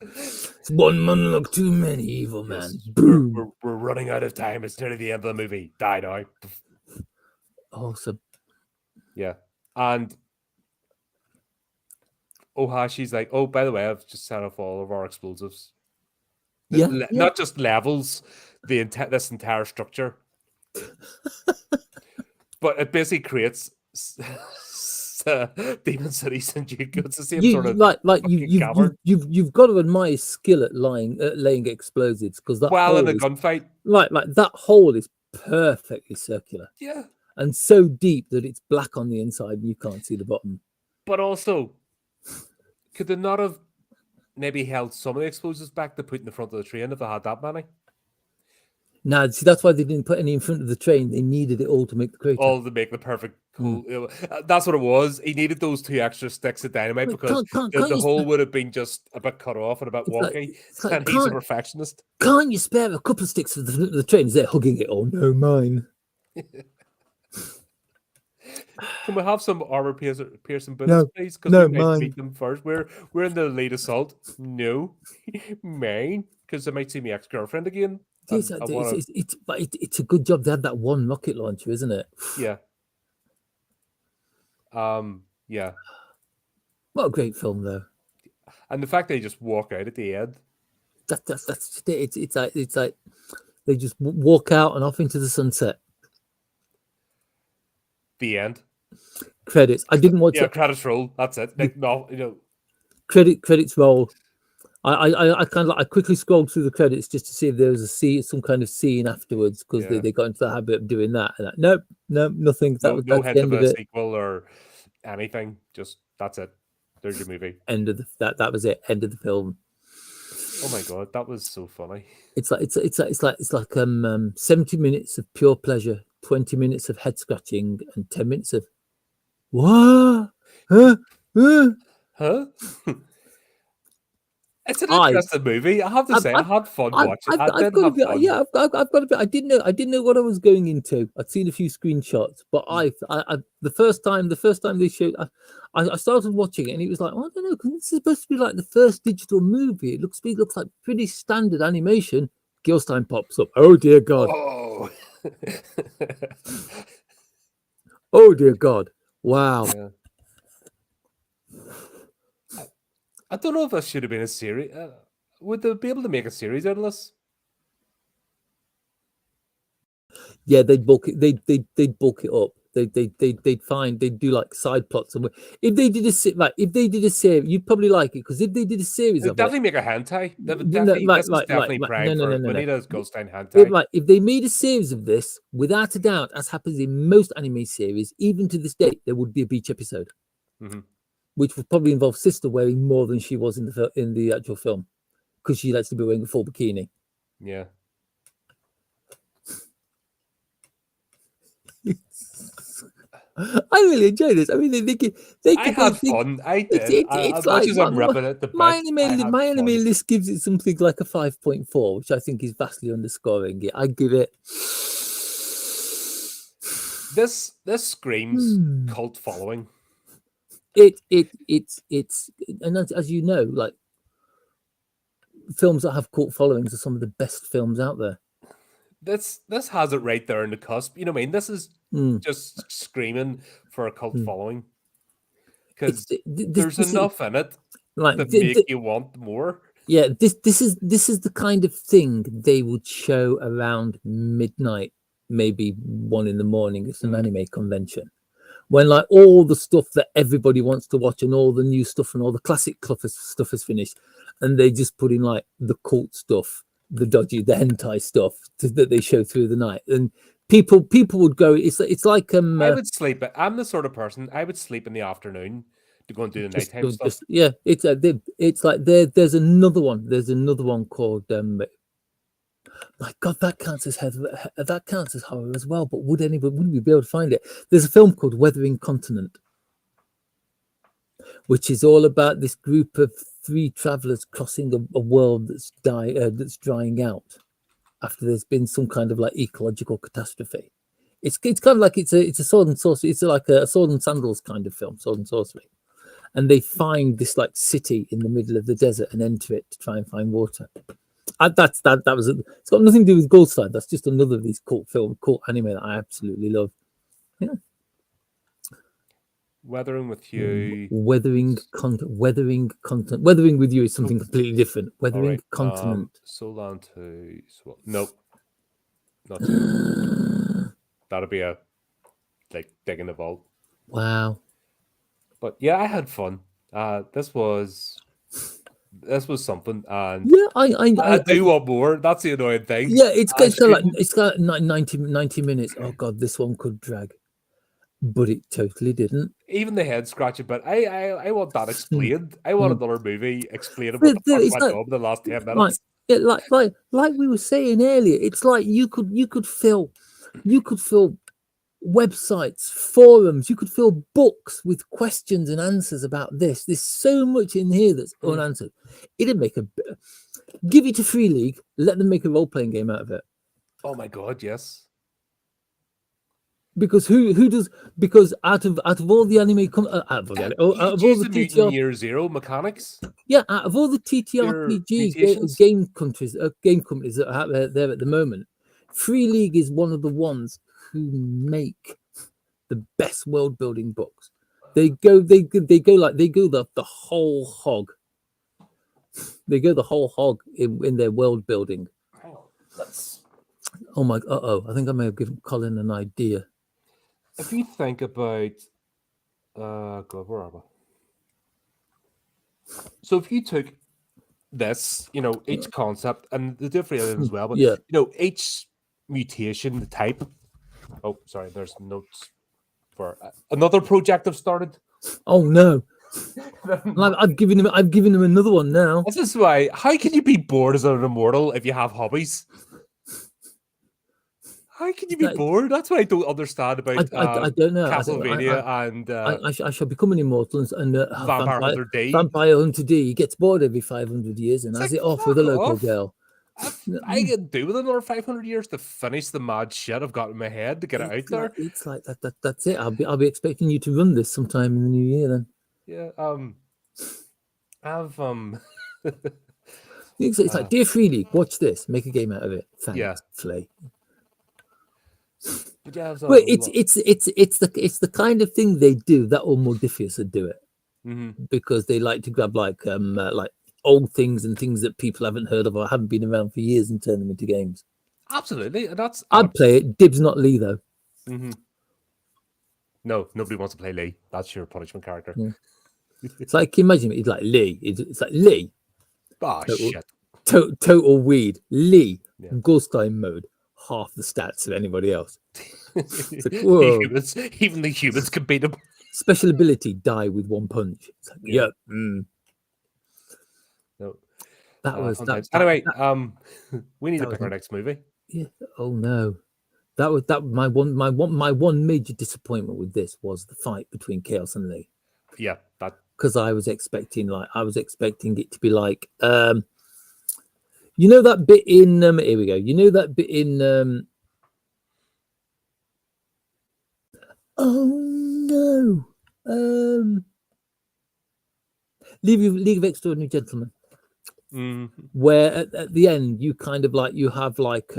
It's one monologue too many, evil man. We're running out of time. It's nearly the end of the movie. Die now. Awesome. Yeah. And Ohashi's like, oh, by the way, I've just set off all of our explosives. Yeah, Not just levels, this entire structure, but it basically creates demon cities and Juko. It's the same sort of fucking cavern. you've got to admire his skill at laying explosives, because that While in hole a is gunfight, like that hole is perfectly circular yeah. and so deep that it's black on the inside and you can't see the bottom. But also, could they not have maybe held some of the explosives back to put in the front of the train if they had that many? Now, see, that's why they didn't put any in front of the train. They needed it all to make the crater. All to make the perfect hole. That's what it was. He needed those 2 extra sticks of dynamite because the hole would have been just a bit cut off and a bit wonky. And he's a perfectionist. Can't you spare a couple of sticks for the train? They're hugging it. Oh, no, mine. Can we have some armor piercing bullets, No, please? Because no, we might mine. meet them first. We're in the lead assault. No, mine, because they might see me ex-girlfriend again. It's a good job they had that one rocket launcher, isn't it? Yeah. Yeah. What a great film, though. And the fact they just walk out at the end. That's just it. It's like they just walk out and off into the sunset. The end. Credits. I didn't watch it. Credits roll. That's it. Like, no, Credits roll. I kind of I quickly scrolled through the credits just to see if there was some kind of scene afterwards, because they got into the habit of doing that. And nope, nothing. That's no the hint end of of a it. sequel or anything. Just that's it. There's your movie. End of that was it. End of the film. Oh my god, that was so funny. It's like 70 minutes of pure pleasure, 20 minutes of head scratching, and 10 minutes of what? Huh? It's an interesting movie. I have to say, I had fun watching it. I've got to be. I didn't know what I was going into. I'd seen a few screenshots, but the first time they showed, I started watching it, and it was like, I don't know, because this is supposed to be like the first digital movie. It looks like pretty standard animation. Guilstein pops up. Oh dear God. Oh. Oh dear God. Wow. Yeah. I don't know if this should have been a series. Would they be able to make a series out of this? Yeah, they'd bulk it. They'd bulk it up. They'd do like side plots. If they did a series, you'd probably like it, because if they did a series, they'd definitely make a hentai. This is definitely prime for Bonita's Guilstein hentai. If they made a series of this, without a doubt, as happens in most anime series, even to this day, there would be a beach episode. Mm-hmm. Which would probably involve Sister wearing more than she was in the actual film, because she likes to be wearing a full bikini. Yeah. I really enjoy this. I mean, I had fun. I did. As much as I'm rubbing it, my anime list gives it something like a 5.4, which I think is vastly underscoring it. I give it. This screams cult following. It's and as you know, like, films that have cult followings are some of the best films out there. This has it right there in the cusp. You know what I mean? This is just screaming for a cult following, because there's enough in it to make you want more. Yeah, this is the kind of thing they would show around midnight, maybe 1 a.m. It's an anime convention, when like all the stuff that everybody wants to watch and all the new stuff and all the classic stuff is finished, and they just put in like the cult stuff, the dodgy, the hentai stuff that they show through the night, and people would go. It's like I would sleep. I'm the sort of person I would sleep in the afternoon to go and do the nighttime stuff. It's like there's another one. There's another one called. My God, that counts as horror as well. But would we be able to find it? There's a film called Weathering Continent, which is all about this group of 3 travelers crossing a world that's drying out after there's been some kind of like ecological catastrophe. It's kind of like it's a sword and sorcery. It's like a sword and sandals kind of film, sword and sorcery. And they find this like city in the middle of the desert and enter it to try and find water. It's got nothing to do with Guilstein. That's just another of these cult anime that I absolutely love. Yeah. Weathering with you. Weathering content. Weathering with you is something completely different. All Weathering right. continent. Solan 2. Nope. Not 2. That'll be a like digging the vault. Wow. But yeah, I had fun. This was something, and Yeah, I do want more. That's the annoying thing. yeah, I it's got like shouldn't. it's got 90 minutes. Oh god, this one could drag, but it totally didn't. Even the head scratching, but I want that explained. I want Mm. another movie explaining what the fuck It's went like on in the last 10 like minutes. yeah, like we were saying earlier. It's like you could fill websites, forums, you could fill books with questions and answers about this. There's so much in here that's unanswered. It'd make give it to Free League, let them make a role-playing game out of it. Oh my god, yes. Because who does, because out of all the anime out of all You the could use the Mutant TTR, Year Zero mechanics. yeah, out of all the Their TTRPG mutations. game companies that are out there at the moment, Free League is one of the ones who make the best world building books. They go the whole hog. They go the whole hog in their world building. Oh my! I think I may have given Colin an idea. If you think about, God, where are we? So if you took this, each concept and the different as well, but Yeah. each mutation, the type. Oh, sorry, there's notes for another project I've started. Oh no! I've given him another one now. This is why. How can you be bored as an immortal if you have hobbies? How can you be bored? That's what I don't understand about I don't know. Castlevania and I shall become an immortal and Vampire Hunter D. Vampire Hunter D. He gets bored every 500 years and has it off with a local girl. I can do with another 500 years to finish the mad shit I've got in my head to get it out there. It's like that. That's it. I'll be expecting you to run this sometime in the new year then. Yeah. I've It's like, dear Free League, watch this. Make a game out of it. Thanks, Yeah. Flay. But yeah, Well, it's the kind of thing they do that all Mordifius would do it because they like to grab like old things and things that people haven't heard of or haven't been around for years and turn them into games. Absolutely, and that's I'd play it. Dibs, not Lee, though. No, nobody wants to play Lee. That's your punishment character. Yeah. It's like, imagine it's like Lee. It's like Lee. Oh shit! Total weed. Lee. Yeah. Guilstein mode. Half the stats of anybody else. Like, even the humans can beat him. Special ability: die with one punch. It's like, yeah. No. That was that. Anyway, we need to pick our next movie. Yeah. Oh no. That was my one major disappointment with this was the fight between Chaos and Lee. Yeah, that because I was expecting it to be like you know that bit in here we go. You know that bit in oh no. League of Extraordinary Gentlemen. Where at the end you kind of like you have like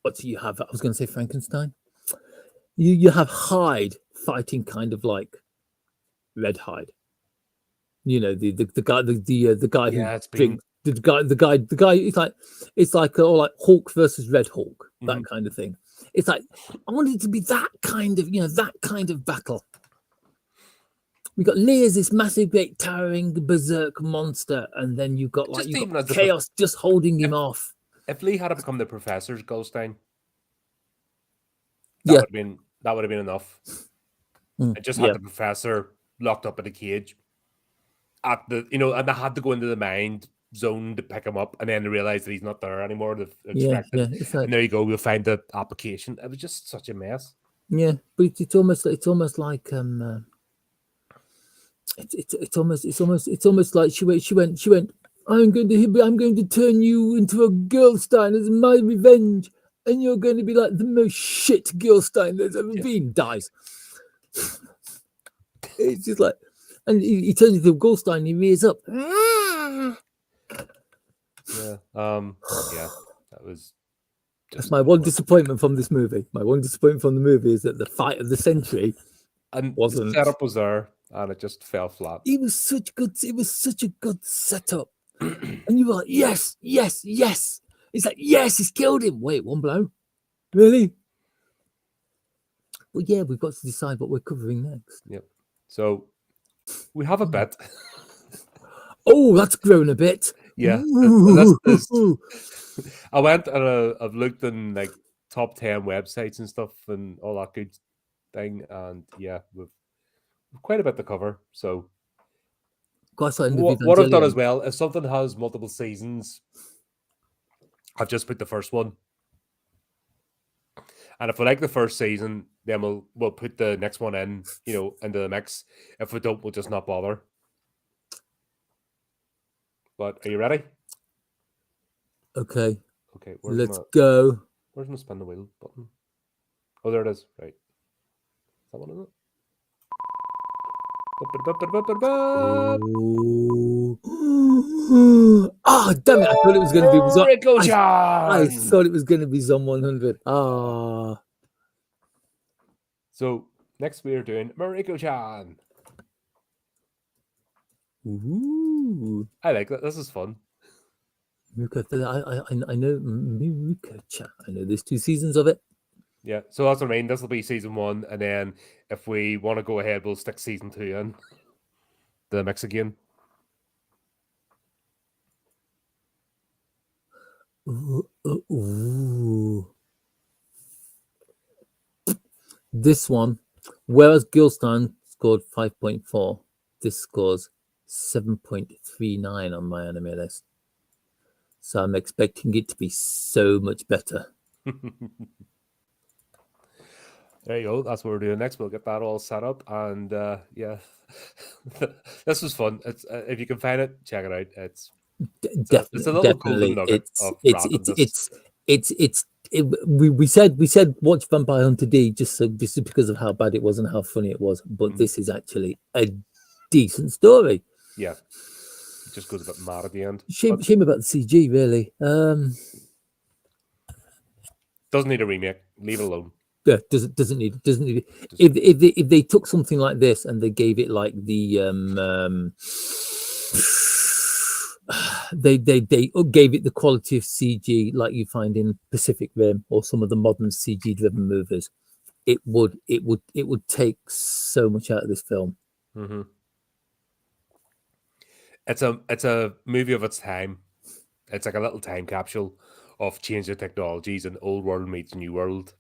what do you have? I was going to say Frankenstein. You have Hyde fighting kind of like Red Hyde. You know the guy the guy who drinks the guy it's like like Hulk versus Red Hulk, that kind of thing. It's like I wanted it to be that kind of battle. We got Lee as this massive, great, towering berserk monster, and then you've got like Chaos just holding him off. If Lee had become the Professor's Guilstein, that would have been enough. I just had the Professor locked up in a cage at the and they had to go into the mind zone to pick him up, and then they realize that he's not there anymore. Like, and there you go. We'll find the application. It was just such a mess. Yeah, but it's almost like it's almost like she went. I'm going to turn you into a Guilstein as my revenge, and you're going to be like the most shit Guilstein there's ever been. Dies. It's just like, and he turns into a Guilstein. He rears up. Yeah. Yeah. That was That's my one disappointment from this movie. My one disappointment from the movie is that the fight of the century And wasn't. the setup was there, and it just fell flat. It was such a good setup, and you were like, yes. It's like, yes, he's killed him. Wait, one blow, really? Well, yeah, we've got to decide what we're covering next. Yep. So we have a bet. Oh, that's grown a bit. Yeah. I went and I've looked in like top 10 websites and stuff and all that good thing, and yeah, we've quite a bit to cover. So what I've done as well, if something has multiple seasons, I've just put the first one. And if we like the first season, then we'll put the next one in, into the mix. If we don't, we'll just not bother. But are you ready? Okay. Okay. Let's go. Where's my spin the wheel button? Oh, there it is. Right. Is that one, is it? Oh, damn it. I thought it was going to be Rico-chan! I thought it was going to be Zone 100. Ah. So, next we are doing Mariko-chan. Ooh. I like that. This is fun. I know Mariko-chan. I know there's 2 seasons of it. Yeah, so that's what I mean. This will be season 1, and then if we want to go ahead, we'll stick season 2 in the mix again. Ooh. This one, whereas Guilstein scored 5.4, this scores 7.39 on my anime list. So I'm expecting it to be so much better. There you go. That's what we're doing next. We'll get that all set up, and yeah, this was fun. It's if you can find it, check it out. It's a little golden nugget of randomness. We said watch Vampire Hunter D just because of how bad it was and how funny it was, but this is actually a decent story. Yeah, it just goes a bit mad at the end. Shame about the CG, really. Doesn't need a remake. Leave it alone. Yeah, doesn't need. If they took something like this and they gave it like the they gave it the quality of CG like you find in Pacific Rim or some of the modern CG driven movies, it would take so much out of this film. Mm-hmm. It's a movie of its time. It's like a little time capsule of changing technologies and old world meets new world.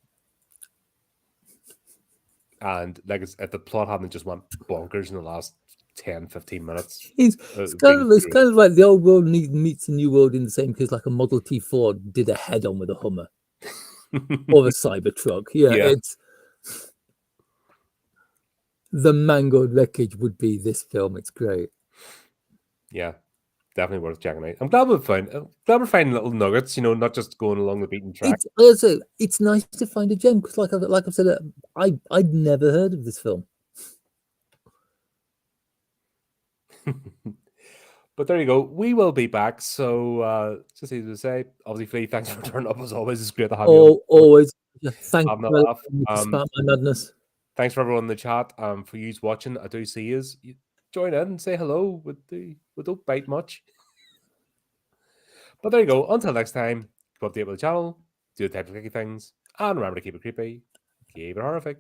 And like if the plot hadn't just went bonkers in the last 10-15 minutes. It's kind of like the old world meets the new world in the same case, like a Model T Ford did a head on with a Hummer or a Cybertruck. Yeah, it's the mangled wreckage would be this film. It's great. Yeah, definitely worth checking out. I'm glad we're finding little nuggets, not just going along the beaten track. It's nice to find a gem because, like I've said, I'd never heard of this film. But there you go. We will be back. So just easy to say, obviously, Flea, thanks for turning up as always. It's great to have you. Always. Thank you for my madness. Thanks for everyone in the chat. For you watching, I do see you join in and say hello. We don't bite much. But there you go. Until next time, keep updated with the channel, do the type of clicky things, and remember to keep it creepy, keep it horrific.